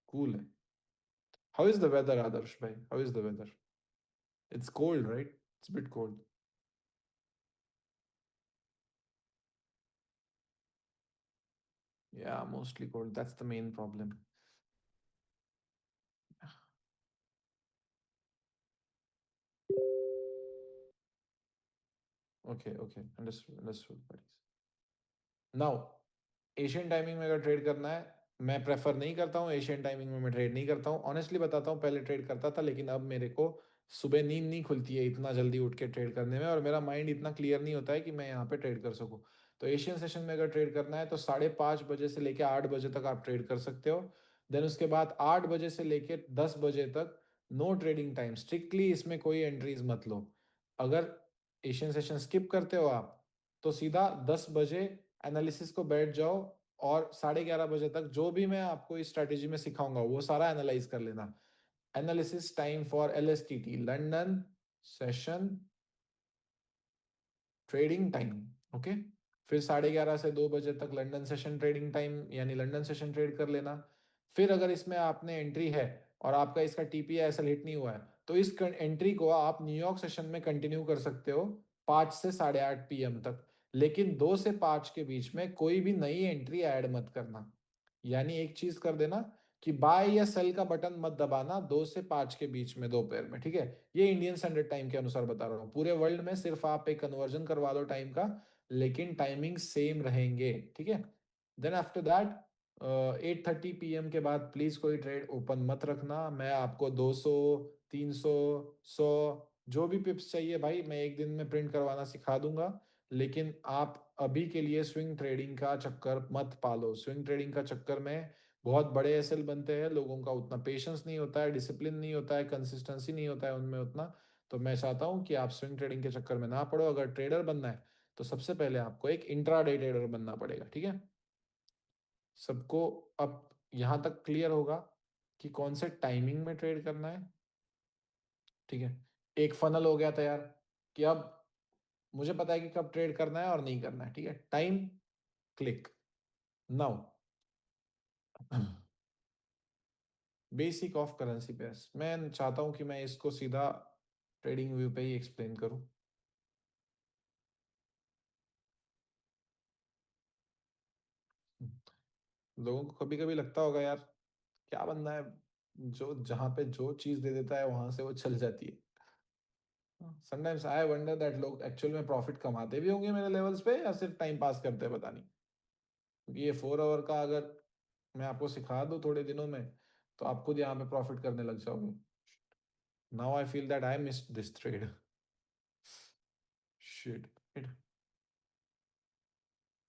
Speaker 1: कूल है। How is the weather Adarsh भाई, how is the weather? It's cold right, it's bit cold. या mostly cold, that's the main problem. Okay okay, understood understood. Now, Asian timing में अगर ट्रेड करना है, मैं प्रेफर नहीं करता हूँ एशियन टाइमिंग में, मैं ट्रेड नहीं करता हूँ ऑनेस्टली बताता हूँ। पहले ट्रेड करता था, लेकिन अब मेरे को सुबह नींद नहीं खुलती है इतना जल्दी उठ के ट्रेड करने में, और मेरा माइंड इतना क्लियर नहीं होता है कि मैं यहाँ पे ट्रेड कर सकूँ। तो एशियन सेशन में अगर ट्रेड करना है तो 5:30 बजे से लेकर 8 बजे तक आप ट्रेड कर सकते हो। देन उसके बाद 8 बजे से लेकर 10 बजे तक नो ट्रेडिंग टाइम, स्ट्रिक्टली इसमें कोई एंट्रीज मत लो। अगर एशियन सेशन स्किप करते हो आप, तो सीधा 10 बजे एनालिसिस को बैठ जाओ, और 11:30 बजे तक जो भी मैं आपको इस स्ट्रेटेजी में सिखाऊंगा वो सारा एनालाइज कर लेना। Analysis time for LSTT, London session trading time, okay. फिर 11:30 से 2 बजे तक लंदन सेशन ट्रेडिंग टाइम, यानी लंदन सेशन ट्रेड कर लेना। फिर अगर इसमें आपने एंट्री है और आपका इसका टीपी ऐसा हिट नहीं हुआ है, तो इस एंट्री को आप न्यूयॉर्क सेशन में कंटिन्यू कर सकते हो 5 से 8:30 PM तक। लेकिन 2 से 5 के बीच में कोई भी नई एंट्री ऐड मत करना। यानी एक चीज कर देना कि बाय या सेल का बटन मत दबाना 2 से 5 के बीच में दोपहर में, ठीक है। ये इंडियन स्टैंडर्ड टाइम के अनुसार बता रहा हूँ, पूरे वर्ल्ड में सिर्फ आप एक कन्वर्जन करवा दो टाइम का, लेकिन टाइमिंग सेम रहेंगे, ठीक है। देन आफ्टर दैट 8:30 PM के बाद प्लीज कोई ट्रेड ओपन मत रखना। मैं आपको 200, 300, 100 जो भी पिप्स चाहिए भाई मैं एक दिन में प्रिंट करवाना सिखा दूंगा। लेकिन आप अभी के लिए स्विंग ट्रेडिंग का चक्कर मत पालो। स्विंग ट्रेडिंग का चक्कर में बहुत बड़े एसएल बनते हैं, लोगों का उतना पेशेंस नहीं होता है, डिसिप्लिन नहीं होता है, कंसिस्टेंसी नहीं होता है उनमें उतना। तो मैं चाहता हूँ कि आप स्विंग ट्रेडिंग के चक्कर में ना पड़ो। अगर ट्रेडर बनना है तो सबसे पहले आपको एक इंट्राडे ट्रेडर बनना पड़ेगा, ठीक है। सबको अब यहाँ तक क्लियर होगा कि कौन से टाइमिंग में ट्रेड करना है, ठीक है। एक फनल हो गया तैयार कि अब मुझे पता है कि कब ट्रेड करना है और नहीं करना है, ठीक है। Time, click, now. Basic of currency pairs, मैं चाहता हूं कि मैं इसको सीधा ट्रेडिंग व्यू पे ही एक्सप्लेन करूं। लोगों को कभी कभी लगता होगा यार क्या बनना है, जो जहां पे जो चीज दे देता है वहां से वो चल जाती है। समटाइम्स आई वंडर दैट लोग एक्चुअल में प्रॉफिट कमाते भी होंगे मेरे लेवल्स पे या सिर्फ टाइम पास करते हैं, पता नहीं। क्योंकि ये 4 आवर का अगर मैं आपको सिखा दूं थोड़े दिनों में तो आप खुद यहाँ पे प्रॉफिट करने लग जाओगे। Now I feel that I miss this trade. Shit.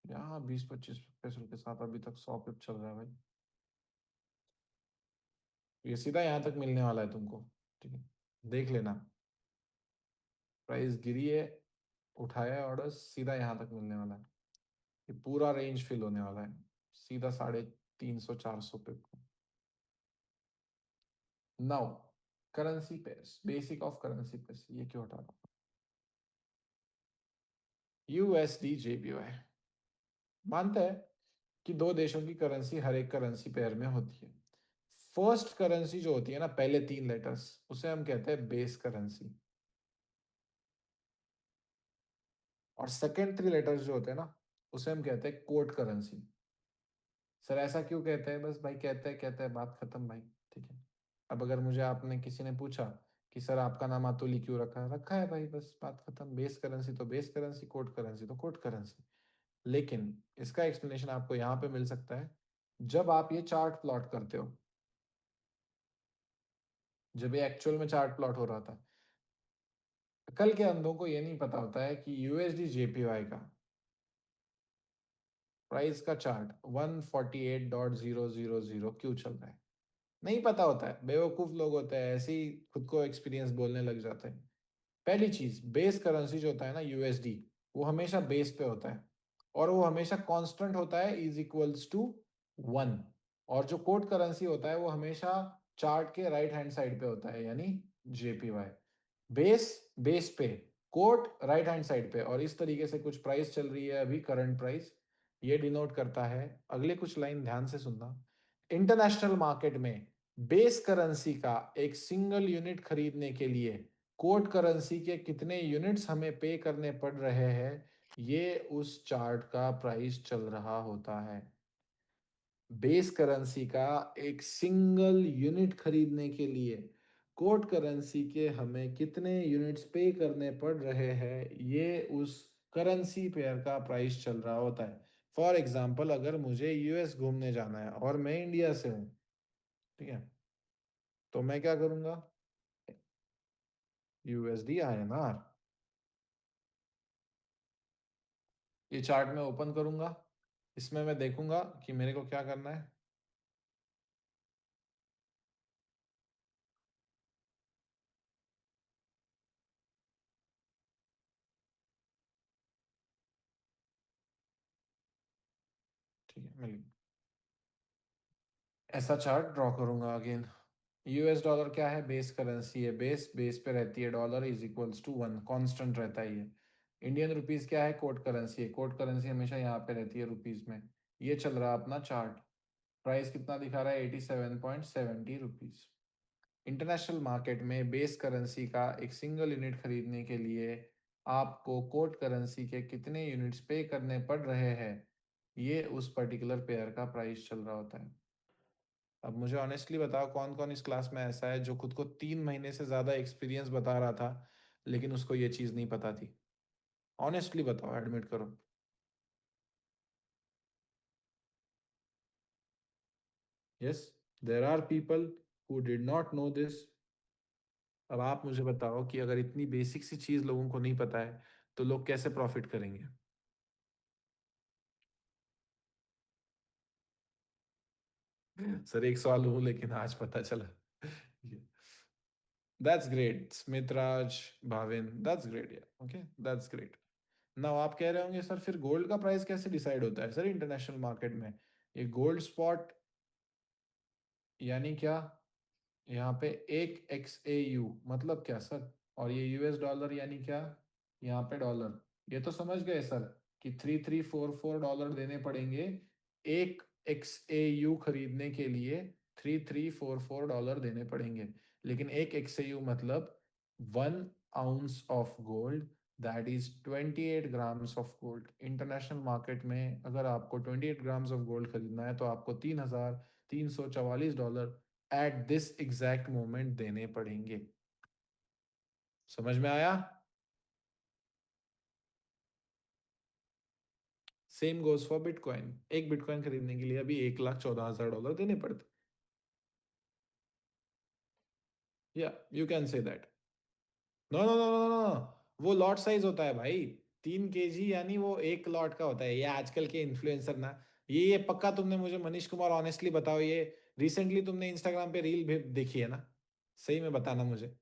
Speaker 1: यहाँ 20-25 पैसों के साथ अभी तक 100 पिप चल रहा है भाई। ये सीधा यहाँ तक मिलने वाला है तुमको, ठीक है। देख लेना, प्राइस गिरी है, उठाया है ऑर्डर, सीधा यहाँ तक मिलने वाला है। ये पूरा रेंज फिल होने वाला है सीधा 350-400 pip. Now currency pairs, basic of currency pairs, ये क्यों हटा रहा हूँ। यूएसडी जेपीवाई मानता है कि दो देशों की करेंसी हर एक करेंसी पेयर में होती है। फर्स्ट करेंसी जो होती है ना, पहले 3 लेटर्स, उसे हम कहते हैं बेस करेंसी। और सेकेंड 3 लेटर्स जो होते हैं ना, उसे हम कहते हैं कोड करेंसी। सर ऐसा क्यों कहते हैं, बस भाई कहते हैं बात खत्म भाई, ठीक है। अब अगर मुझे आपने किसी ने पूछा कि सर आपका नाम अतुली क्यों रखा है भाई, बस बात खत्म। बेस करेंसी तो बेस करेंसी, कोड करेंसी तो कोड करेंसी। लेकिन इसका एक्सप्लेनेशन आपको यहाँ पे मिल सकता है जब आप ये चार्ट प्लॉट करते हो। जब ये एक्चुअल में चार्ट प्लॉट हो रहा था, कल के अंधों को ये नहीं पता होता है कि यूएसडी जेपीवाई का प्राइस का चार्ट 148.000 क्यों चल रहा है। नहीं पता होता है, बेवकूफ लोग होते हैं, ऐसे ही खुद को एक्सपीरियंस बोलने लग जाते हैं। पहली चीज, बेस करेंसी जो होता है ना यूएसडी, वो हमेशा बेस पे होता है और वो हमेशा कांस्टेंट होता है, इज इक्वल्स टू 1। और जो कोड करेंसी होता है वो हमेशा चार्ट के राइट हैंड साइड पे होता है, यानी जेपीवाई। बेस, बेस पे, कोट राइट हैंड साइड पे, और इस तरीके से कुछ प्राइस चल रही है अभी, करंट प्राइस। ये डिनोट करता है, अगले कुछ लाइन ध्यान से सुनना। इंटरनेशनल मार्केट में बेस करेंसी का एक सिंगल यूनिट खरीदने के लिए कोट करेंसी के कितने यूनिट्स हमें पे करने पड़ रहे हैं, ये उस चार्ट का प्राइस चल रहा होता है। बेस करेंसी का एक सिंगल यूनिट खरीदने के लिए कोट करेंसी के हमें कितने यूनिट्स पे करने पड़ रहे हैं, ये उस करेंसी पेयर का प्राइस चल रहा होता है। फॉर एग्जाम्पल, अगर मुझे यूएस घूमने जाना है और मैं इंडिया से हूँ, ठीक है, तो मैं क्या करूंगा, यूएसडी आईएनआर, ये चार्ट में ओपन करूंगा। इसमें मैं देखूंगा कि मेरे को क्या करना है। ठीक है, मिल गया। ऐसा चार्ट ड्रॉ करूंगा अगेन। यूएस डॉलर क्या है, बेस करेंसी है, बेस बेस पे रहती है, dollar is equals to 1, constant रहता है ये। इंडियन रुपीस क्या है, कोड करेंसी है, कोड करेंसी हमेशा यहाँ पे रहती है रुपीस में। ये चल रहा है अपना चार्ट, प्राइस कितना दिखा रहा है, 87.70 रुपीज। इंटरनेशनल मार्केट में बेस करेंसी का एक सिंगल यूनिट खरीदने के लिए आपको कोड करेंसी के कितने यूनिट्स पे करने पड़ रहे हैं, ये उस पर्टिकुलर पेयर का प्राइस चल रहा होता है। अब मुझे ऑनेस्टली बताओ कौन कौन इस क्लास में ऐसा है जो खुद को 3 महीने से ज़्यादा एक्सपीरियंस बता रहा था लेकिन उसको ये चीज़ नहीं पता थी। ऑनेस्टली बताओ, एडमिट करो। Yes, there are people who did not know this, अब आप मुझे बताओ कि अगर इतनी बेसिक सी चीज लोगों को नहीं पता है तो लोग कैसे प्रॉफिट करेंगे? सर एक सवाल हूँ लेकिन आज पता चला। That's great Smitraj, Bhavin, that's great यार, ओके दैट्स ग्रेट। नाउ आप कह रहे होंगे सर फिर गोल्ड का प्राइस कैसे डिसाइड होता है सर इंटरनेशनल मार्केट में? ये गोल्ड स्पॉट यानी क्या? यहाँ पे एक XAU मतलब क्या सर? और ये US डॉलर यानी क्या? यहाँ पे डॉलर। ये तो समझ गए सर कि 3344 डॉलर देने पड़ेंगे एक XAU खरीदने के लिए। 3344 डॉलर देने पड़ेंगे। लेकिन एक XAU मतलब 1 ounce of gold, that is 28 grams of gold. International market में अगर आपको 28 ग्राम्स ऑफ गोल्ड खरीदना है तो आपको 3344 dollar at this exact moment देने पड़ेंगे। समझ में आया? Same goes for bitcoin. एक बिटकॉइन खरीदने के लिए अभी 1,14,000 डॉलर देने पड़ते। या you can say that. No no no no no, वो लॉट साइज होता है भाई। 3 kg यानी वो एक लॉट का होता है। ये आजकल के इन्फ्लुएंसर ना, ये पक्का तुमने मुझे मनीष कुमार ऑनेस्टली बताओ, ये रिसेंटली तुमने इंस्टाग्राम पे रील भी देखी है ना? सही में बताना मुझे।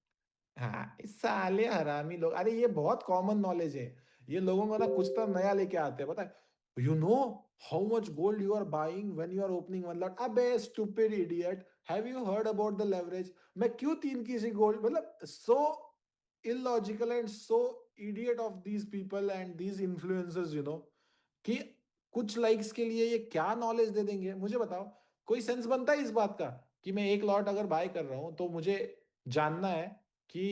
Speaker 1: हाँ इस साले हरामी लोग, अरे ये बहुत कॉमन नॉलेज है। ये लोगों को ना कुछ तो नया लेके आते हैं, पता है? You know how much gold you are buying when you are opening one lot. अबे stupid idiot, have you heard about the leverage? मैं क्यों 3 kg गोल्ड, मतलब सो illogical and so idiot of these people and these influencers, कि कुछ likes के लिए ये क्या नॉलेज दे देंगे मुझे बताओ। कोई सेंस बनता है इस बात का कि मैं एक लॉट अगर बाय कर रहा हूं तो मुझे जानना है कि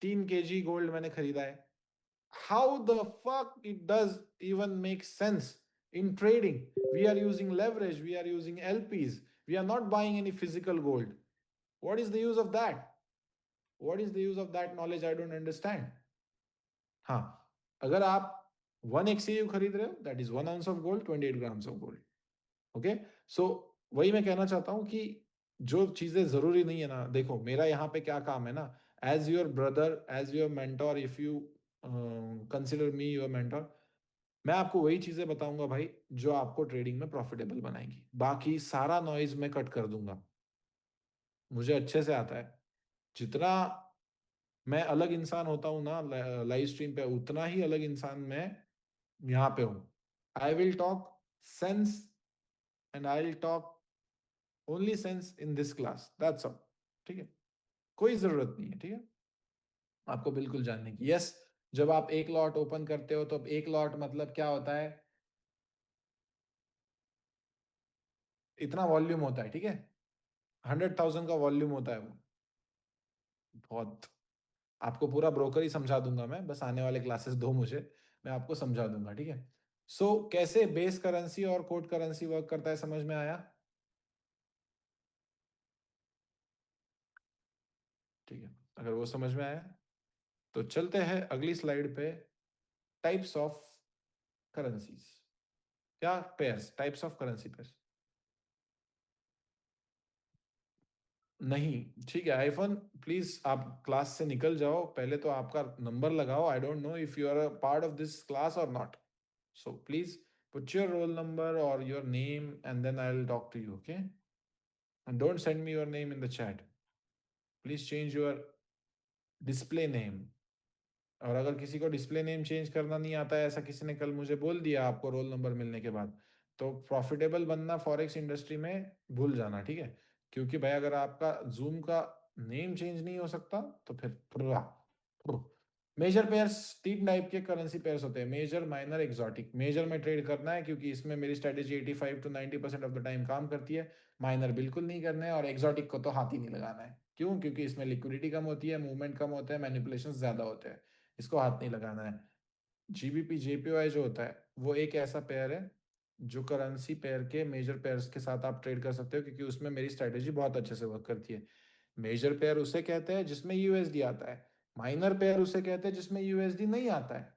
Speaker 1: 3 kg गोल्ड मैंने खरीदा है? How the fuck it does even make sense? In trading we are using leverage, we are using LPs, we are not buying any physical gold. What is the use of that? What is the use of that knowledge? I don't understand. हाँ, अगर आप 1 XAU खरीद रहे हो that is 1 ounce of gold, 28 grams of gold. Okay, so वही मैं कहना चाहता हूं कि जो चीजें जरूरी नहीं है ना, देखो मेरा यहाँ पे क्या काम है ना, as your brother, as your mentor, if you consider me your mentor, मैं आपको वही चीजें बताऊंगा भाई जो आपको ट्रेडिंग में प्रॉफिटेबल बनाएंगी। बाकी सारा नॉइज मैं कट कर दूंगा, मुझे अच्छे से आता है। जितना मैं अलग इंसान होता हूँ ना लाइव स्ट्रीम पे, उतना ही अलग इंसान मैं यहाँ पे हूँ। I will talk sense and I will talk only sense in this class, that's all. ठीक है, कोई जरूरत नहीं है, ठीक है, आपको बिल्कुल जानने की। यस, जब आप एक लॉट ओपन करते हो तो एक लॉट मतलब क्या होता है? इतना वॉल्यूम होता है, ठीक है? 100,000 का वॉल्यूम होता है वो। बहुत, आपको पूरा ब्रोकर ही समझा दूंगा मैं, बस आने वाले क्लासेस दो मुझे, मैं आपको समझा दूंगा, ठीक है? सो कैसे बेस करेंसी और कोड करेंसी वर्क करता है, समझ में आया? ठीक है, अगर वो समझ में आया तो चलते हैं अगली स्लाइड पे। टाइप्स ऑफ करेंसीज, क्या pairs, types of currency pairs. नहीं, ठीक है आईफोन, प्लीज आप क्लास से निकल जाओ, पहले तो आपका नंबर लगाओ। I don't know if you are a part of this class और not, so please put your roll number or your name and then I'll talk to you, okay? And don't send me your name in the chat. Please change your display name. और अगर किसी को display name change करना नहीं आता है, ऐसा किसी ने कल मुझे बोल दिया आपको रोल नंबर मिलने के बाद, तो प्रॉफिटेबल बनना फॉरेक्स इंडस्ट्री में भूल जाना, ठीक है? क्योंकि भाई अगर आपका जूम का नेम चेंज नहीं हो सकता तो फिर मेजर पेयर्स, 3 टाइप के करेंसी पेयर्स होते हैं, मेजर, माइनर, एक्सोटिक। मेजर में ट्रेड करना है क्योंकि इसमें मेरी strategy 85 to 90% of the time काम करती है। माइनर बिल्कुल नहीं करना है, और एक्सोटिक को तो हाथ ही नहीं लगाना है। क्यों? क्योंकि इसमें लिक्विडिटी कम होती है, मूवमेंट कम होता है, मैनिपुलेशन ज्यादा होते हैं, इसको हाथ नहीं लगाना है। GBP JPY जो होता है वो एक ऐसा पेयर है जो करेंसी पेयर के मेजर पेयर्स के साथ आप ट्रेड कर सकते हो, क्योंकि उसमें मेरी स्ट्रेटेजी बहुत अच्छे से वर्क करती है। मेजर पेयर उसे कहते हैं जिसमें USD आता है, माइनर पेयर उसे कहते हैं जिसमें USD नहीं आता है,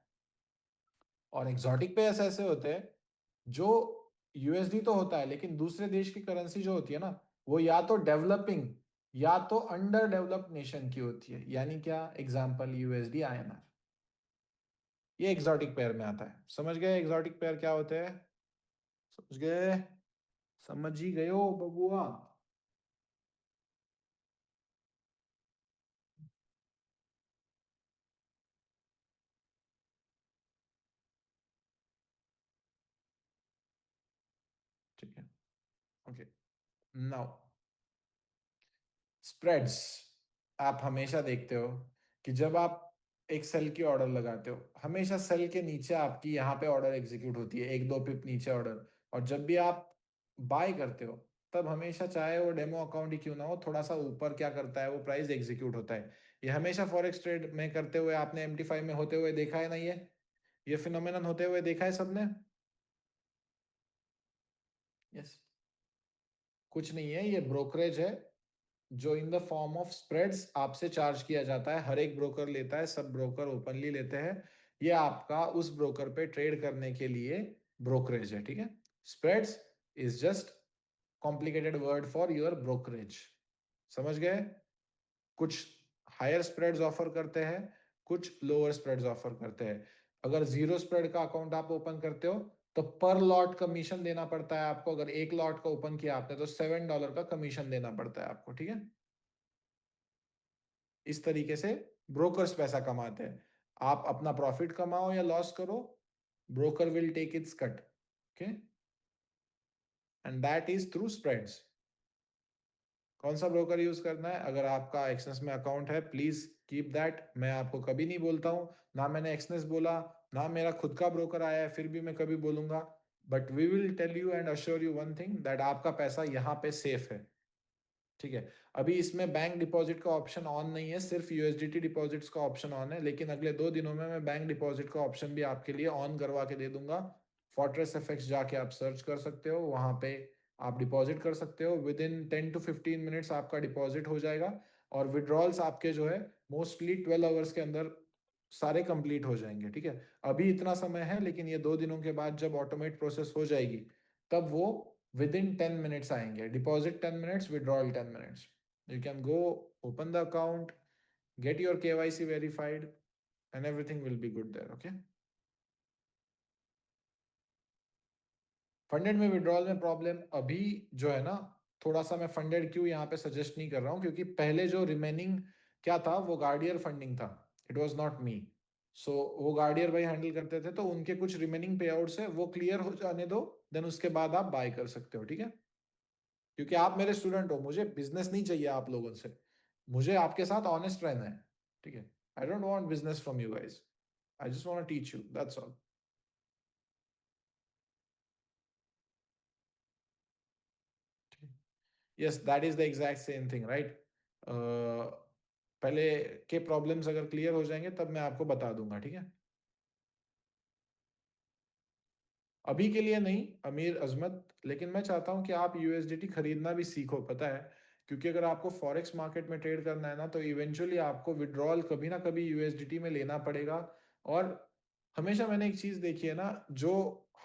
Speaker 1: और एक्सोटिक पेयर्स ऐसे होते हैं जो USD तो होता है लेकिन दूसरे देश की करेंसी जो होती है ना, वो या तो डेवलपिंग या तो अंडर डेवलप्ड नेशन की होती है, यानी क्या, एग्जांपल यूएसडी आईएनआर, ये एग्जॉटिक पेयर में आता है। समझ गए एग्जॉटिक पेयर क्या होते हैं? समझ गए? समझ ही गए हो बबुआ? ठीक है, ओके। नाउ स्प्रेड्स, आप हमेशा देखते हो कि जब आप एक सेल की ऑर्डर लगाते हो, हमेशा सेल के नीचे आपकी यहाँ पे ऑर्डर एग्जीक्यूट होती है, एक दो पिप नीचे ऑर्डर। और जब भी आप बाय करते हो, तब हमेशा, चाहे वो डेमो अकाउंट ही क्यों ना हो, थोड़ा सा ऊपर क्या करता है, वो प्राइस एग्जीक्यूट होता है। ये हमेशा फॉरेक्स ट्रेड में करते हुए आपने MT5 में होते हुए देखा है ना? ये फिनोमेनन होते हुए देखा है सबने? यस। कुछ नहीं है, ये ब्रोकरेज है जो in the form of spreads आपसे चार्ज किया जाता है। हर एक ब्रोकर लेता है, सब ब्रोकर ओपनली लेते हैं। ये आपका उस ब्रोकर पे ट्रेड करने के लिए ब्रोकरेज है, ठीक है? Spreads is just complicated word for your brokerage. समझ गए? कुछ हायर स्प्रेड्स ऑफर करते हैं, कुछ लोअर स्प्रेड्स ऑफर करते हैं। अगर जीरो स्प्रेड का अकाउंट आप ओपन करते हो, तो पर लॉट कमीशन देना पड़ता है आपको। अगर एक लॉट का ओपन किया आपने, तो $7 का कमीशन देना पड़ता है आपको, ठीक है? इस तरीके से ब्रोकर्स पैसा कमाते हैं। आप अपना प्रॉफिट कमाओ या लॉस करो, broker will take its cut, okay? And that is through spreads. कौन सा ब्रोकर यूज करना है? अगर आपका एक्सनेस में अकाउंट है, प्लीज कीप दैट। मैं आपको कभी नहीं बोलता हूं, ना मैंने एक्सनेस बोला, ना मेरा खुद का ब्रोकर आया है, फिर भी मैं कभी बोलूंगा। But we will tell you and assure you one thing, that आपका पैसा यहाँ पे सेफ है, ठीक है? अभी इसमें बैंक डिपॉजिट का ऑप्शन ऑन नहीं है, सिर्फ यूएसडीटी डिपॉजिट्स का ऑप्शन ऑन है। लेकिन अगले 2 दिनों में मैं बैंक डिपॉजिट का ऑप्शन भी आपके लिए ऑन करवा के दे दूंगा। फोर्ट्रेस एफएक्स जाके आप सर्च कर सकते हो, वहां पे आप डिपॉजिट कर सकते हो। विद इन 10 to 15 मिनट्स आपका डिपॉजिट हो जाएगा। और विड्रॉल्स आपके जो है, मोस्टली 12 आवर्स के अंदर सारे कंप्लीट हो जाएंगे, ठीक है? अभी इतना समय है, लेकिन ये 2 दिनों के बाद जब ऑटोमेट प्रोसेस हो जाएगी, तब वो विद इन 10 मिनट्स आएंगे। Deposit 10 minutes, withdrawal 10 minutes. You can go, open the account, get your KYC verified, and everything will be good there, okay? Funded में विड्रॉल में प्रॉब्लम अभी जो है ना, थोड़ा सा मैं फंडेड क्यों यहाँ पे सजेस्ट नहीं कर रहा हूँ, क्योंकि पहले जो रिमेनिंग क्या था, वो गार्डियर फंडिंग था। It was not me. So वो गार्डियर भाई हैंडल करते थे, तो उनके कुछ रिमेनिंग पे आउट्स है, वो क्लियर हो जाने दो। देन उसके बाद आप बाय कर सकते हो, ठीक है? क्योंकि आप मेरे स्टूडेंट हो, मुझे बिजनेस नहीं चाहिए आप लोगों से। मुझे आपके साथ ऑनेस्ट रहना है, ठीक है? I don't want business from you guys. I just want to teach you, that's all. Yes, that is the exact same thing, right? पहले के प्रॉब्लम्स अगर क्लियर हो जाएंगे, तब मैं आपको बता दूंगा, ठीक है? अभी के लिए नहीं अमीर अजमत, लेकिन मैं चाहता हूं कि आप यूएसडीटी खरीदना भी सीखो, पता है? क्योंकि अगर आपको फॉरेक्स मार्केट में ट्रेड करना है ना, तो इवेंचुअली आपको विड्रॉल कभी ना कभी यूएसडीटी में लेना पड़ेगा। और हमेशा मैंने एक चीज देखी है ना, जो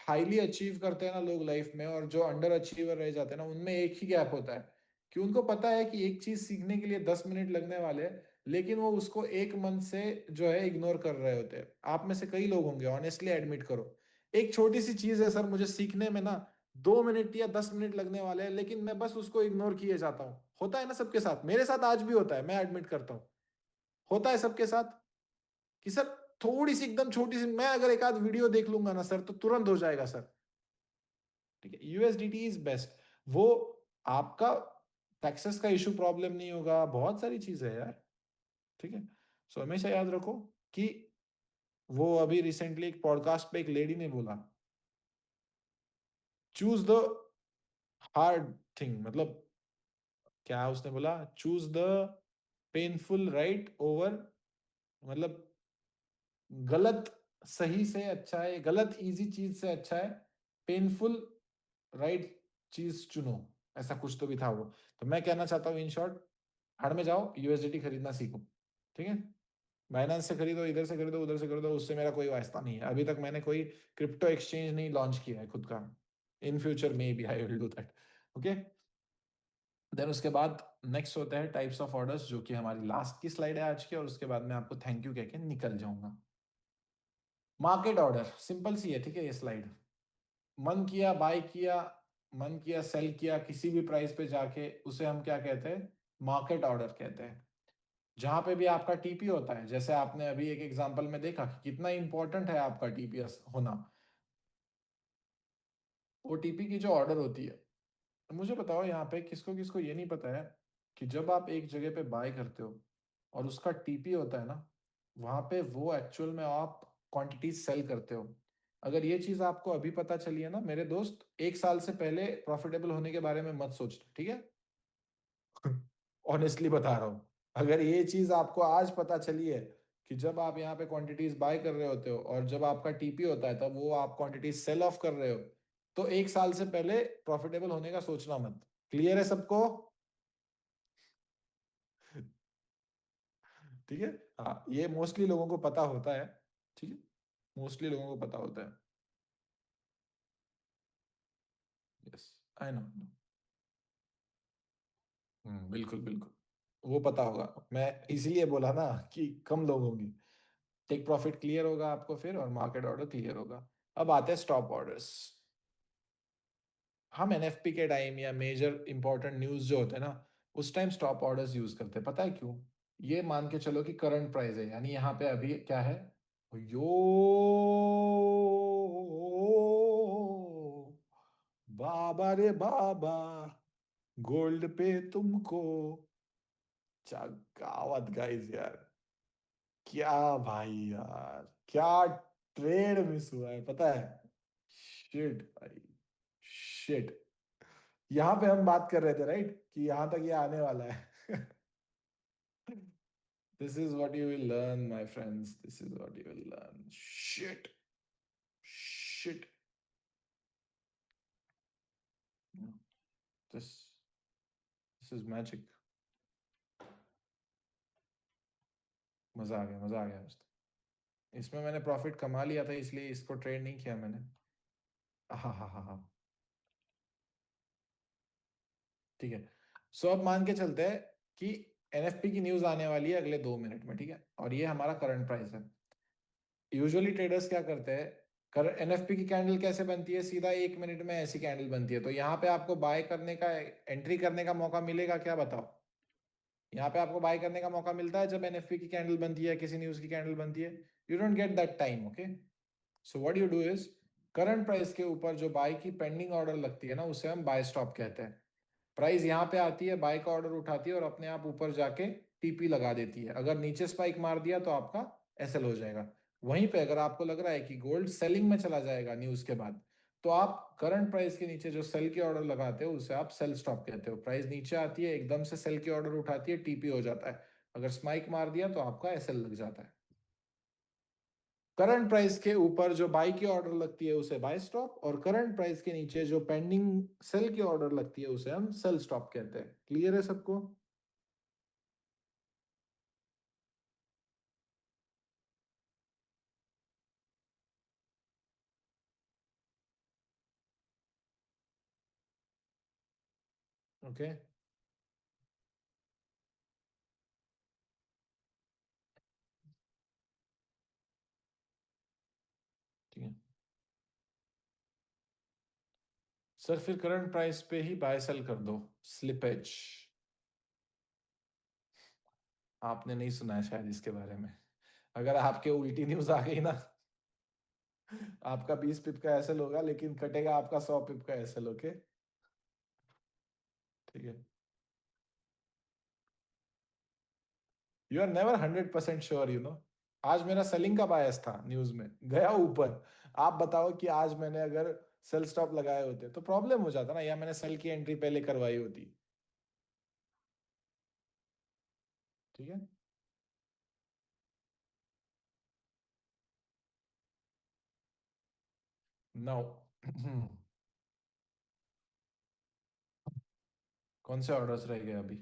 Speaker 1: हाईली अचीव करते हैं ना लोग लाइफ में, और जो अंडर अचीवर रह जाते हैं ना, उनमें एक ही गैप होता है, कि उनको पता है कि एक चीज सीखने के लिए 10 मिनट लगने वाले हैं, लेकिन वो उसको एक मंथ से जो है इग्नोर कर रहे होते हैं। आप में से कई लोग होंगे, ऑनेस्टली एडमिट करो। एक छोटी सी चीज है सर, मुझे सीखने में ना 2 मिनट या 10 मिनट लगने वाले हैं, लेकिन मैं बस उसको इग्नोर किए जाता हूँ। होता है ना सबके साथ, मेरे साथ आज भी होता है, मैं एडमिट करता हूँ। होता है सबके साथ कि सर, थोड़ी सी एकदम छोटी सी, मैं अगर एक आध वीडियो देख लूंगा ना सर, तो तुरंत हो जाएगा सर। ठीक है, यूएसडीटी इज बेस्ट। वो आपका टैक्सेस का इशू प्रॉब्लम नहीं होगा, बहुत सारी चीजें है यार, ठीक है? सो हमेशा याद रखो कि वो अभी रिसेंटली एक पॉडकास्ट पे एक लेडी ने बोला, चूज द हार्ड थिंग, मतलब क्या उसने बोला, choose the painful right over, मतलब गलत सही से अच्छा है, गलत इजी चीज से अच्छा है पेनफुल राइट चीज चुनो। ऐसा कुछ तो भी था वो। तो मैं कहना चाहता हूँ इन शॉर्ट, भाड़ में जाओ, यूएसडीटी खरीदना सीखो, ठीक है? बाइनेंस से खरीदो, इधर से खरीदो, उधर से खरीदो, उससे मेरा कोई वास्ता नहीं है। अभी तक मैंने कोई क्रिप्टो एक्सचेंज नहीं लॉन्च किया है खुद का। In future maybe I will do that, okay? Then उसके बाद नेक्स्ट होता है टाइप्स ऑफ ऑर्डर्स, जो कि हमारी लास्ट की स्लाइड है आज की, और उसके बाद मैं आपको थैंक यू कह के निकल जाऊंगा। मार्केट ऑर्डर सिंपल सी है, ठीक है ये स्लाइड। मन किया बाय किया, मन किया सेल किया, किसी भी प्राइस पे जाके, उसे हम क्या कहते हैं, मार्केट ऑर्डर कहते हैं। जहां पे भी आपका टीपी होता है, जैसे आपने अभी एक एग्जांपल में देखा कि कितना इंपॉर्टेंट है आपका टीपीएस होना। ओटीपी की जो ऑर्डर होती है, मुझे बताओ यहाँ पे किसको किसको ये नहीं पता है कि जब आप एक जगह पे बाय करते हो और उसका टीपी होता है ना, वहां पे वो एक्चुअल में आप क्वांटिटी सेल करते हो। अगर ये चीज आपको अभी पता चली है ना मेरे दोस्त, 1 साल से पहले प्रॉफिटेबल होने के बारे में मत सोचना, ठीक है। ऑनेस्टली बता रहा हूँ, अगर ये चीज आपको आज पता चली है कि जब आप यहाँ पे क्वांटिटीज बाय कर रहे होते हो और जब आपका टीपी होता है तब वो आप क्वांटिटीज सेल ऑफ कर रहे हो, तो 1 साल से पहले प्रॉफिटेबल होने का सोचना मत। क्लियर है सबको? ठीक है। हाँ, ये मोस्टली लोगों को पता होता है, ठीक है, मोस्टली लोगों को पता होता है। Yes, I know. बिल्कुल बिल्कुल, वो पता होगा। मैं इसीलिए बोला ना कि कम लोग होंगे। टेक प्रॉफिट क्लियर होगा आपको फिर, और मार्केट ऑर्डर क्लियर होगा। अब आते हैं स्टॉप ऑर्डर्स। हम एनएफपी के टाइम या मेजर इंपॉर्टेंट न्यूज जो होते हैं ना, उस टाइम स्टॉप ऑर्डर्स यूज करते हैं। पता है क्यों? ये मान के चलो कि करंट प्राइस है, यानी यहाँ पे अभी क्या है, यो बाबा रे बाबा, गोल्ड पे तुमको चकावत गाइस यार। क्या भाई यार, क्या ट्रेड मिस हुआ है पता है। शिट भाई, शिट। यहाँ पे हम बात कर रहे थे राइट कि यहाँ तक ये आने वाला है। This is what you will learn my friends, this is what you will learn. Shit, shit. This this is magic. मजा आ गया, मजा आ गया दोस्त। इसमें मैंने प्रॉफिट कमा लिया था, इसलिए इसको ट्रेड नहीं किया मैंने। हाँ हाँ हाँ हाँ। ठीक है। सो अब मान के चलते हैं कि एनएफपी की न्यूज आने वाली है अगले 2 मिनट में, ठीक है, और ये हमारा करंट प्राइस है। यूजुअली ट्रेडर्स क्या करते हैं, कर एनएफपी की कैंडल कैसे बनती है, सीधा 1 मिनट में ऐसी कैंडल बनती है। तो यहाँ पे आपको बाय करने का, एंट्री करने का मौका मिलेगा क्या, बताओ? यहाँ पे आपको बाय करने का मौका मिलता है जब एनएफपी की कैंडल बनती है, किसी न्यूज की कैंडल बनती है। You don't get that time, okay. So what you do is, current price के ऊपर जो बाय की पेंडिंग ऑर्डर लगती है ना, उसे हम बाय स्टॉप कहते हैं। प्राइस यहाँ पे आती है, बाय का ऑर्डर उठाती है और अपने आप ऊपर जाके टीपी लगा देती है। अगर नीचे स्पाइक मार दिया तो आपका एसएल हो जाएगा। वहीं पे अगर आपको लग रहा है कि गोल्ड सेलिंग में चला जाएगा न्यूज के बाद, तो आप करंट प्राइस के नीचे जो सेल के ऑर्डर लगाते हो उसे आप सेल स्टॉप कहते हो। प्राइस नीचे आती है, एकदम से सेल के ऑर्डर उठाती है, टीपी हो जाता है। अगर स्पाइक मार दिया तो आपका एसएल लग जाता है। करंट प्राइस के ऊपर जो बाई की ऑर्डर लगती है उसे बाय स्टॉप, और करंट प्राइस के नीचे जो पेंडिंग सेल की ऑर्डर लगती है उसे हम सेल स्टॉप कहते हैं। क्लियर है सबको? ओके, ठीक है सर, फिर करंट प्राइस पे ही बाय सेल कर दो। स्लिपेज, आपने नहीं सुना है शायद इसके बारे में। अगर आपके उल्टी न्यूज आ गई ना, आपका 20 पिप का एसएल होगा लेकिन कटेगा आपका 100 पिप का एसएल, ओके। ठीक है। You are never 100% sure, you know. आज मेरा सेलिंग का बायस था, न्यूज में गया ऊपर। आप बताओ कि आज मैंने अगर सेल स्टॉप लगाए होते तो प्रॉब्लम हो जाता ना, या मैंने सेल की एंट्री पहले करवाई होती। ठीक है। नाउ कौन से ऑर्डर्स रह गए अभी?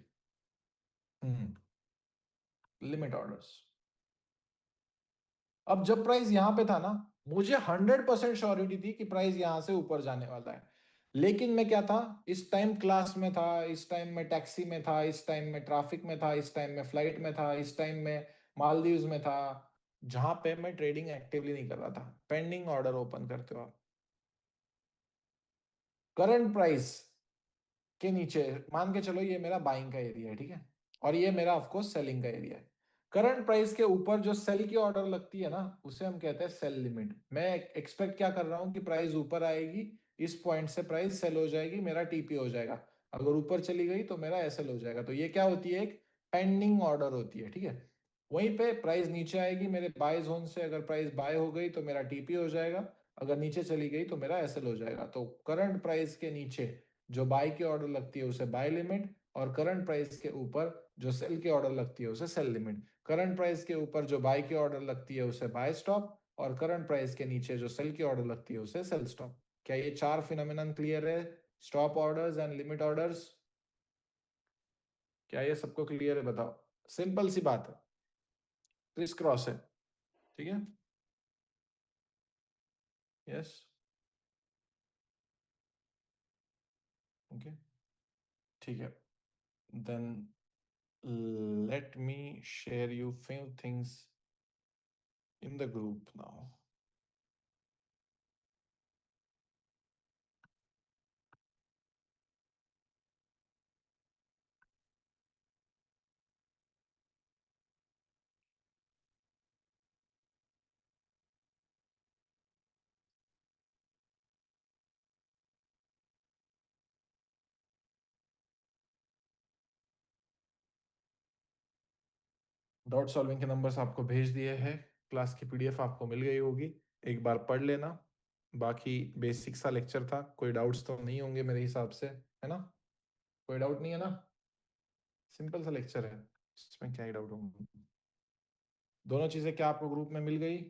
Speaker 1: Limit orders. अब जब प्राइस यहां पे था ना, मुझे 100% श्योरिटी थी कि प्राइस यहां से ऊपर जाने वाला है। लेकिन मैं क्या था, इस टाइम क्लास में था, इस टाइम में टैक्सी में था, इस टाइम में ट्रैफिक में था, इस टाइम में फ्लाइट में था, इस टाइम में मालदीव्स में था, जहां पे मैं ट्रेडिंग एक्टिवली नहीं कर रहा था। पेंडिंग ऑर्डर ओपन करते हो आप, करंट प्राइस के नीचे, मान के चलो ये मेरा बाइंग का एरिया है, ठीक है, और ये मेरा ऑफकोर्स सेलिंग का एरिया है। करंट प्राइस के ऊपर जो सेल की ऑर्डर लगती है ना, उसे हम कहते हैं सेल लिमिट। मैं एक्सपेक्ट क्या कर रहा हूँ कि प्राइस ऊपर आएगी, इस पॉइंट से प्राइस सेल हो जाएगी, मेरा टीपी हो जाएगा। अगर ऊपर चली गई तो मेरा एसएल हो जाएगा। तो ये क्या होती है, एक पेंडिंग ऑर्डर होती है, ठीक है। वहीं पे प्राइस नीचे आएगी मेरे बाय जोन से, अगर प्राइस बाय हो गई तो मेरा टीपी हो जाएगा, अगर नीचे चली गई तो मेरा एसएल हो जाएगा। तो करंट प्राइस के नीचे जो बाय की ऑर्डर लगती है उसे बाय लिमिट, और करंट प्राइस के ऊपर जो सेल की ऑर्डर लगती है उसे सेल लिमिट। करंट प्राइस के ऊपर जो बाय की ऑर्डर लगती है उसे बाय स्टॉप, और करंट प्राइस के नीचे जो सेल की ऑर्डर लगती है उसे सेल स्टॉप। क्या ये चार फिनोमिनन क्लियर है? Stop orders and limit orders, क्या ये सबको क्लियर है? बताओ। सिंपल सी बात है, क्रिस क्रॉस है, ठीक है। यस, ओके, ठीक है। Then let me share you few things in the group now. Dot solving के नंबर्स आपको भेज दिए हैं, क्लास की पीडीएफ आपको मिल गई होगी, एक बार पढ़ लेना। बाकी बेसिक सा लेक्चर था, कोई डाउट्स तो नहीं होंगे मेरे हिसाब से, है ना? कोई डाउट नहीं है ना? सिंपल सा लेक्चर है, इसमें क्या ही डाउट होंगे। दोनों चीजें क्या आपको ग्रुप में मिल गई?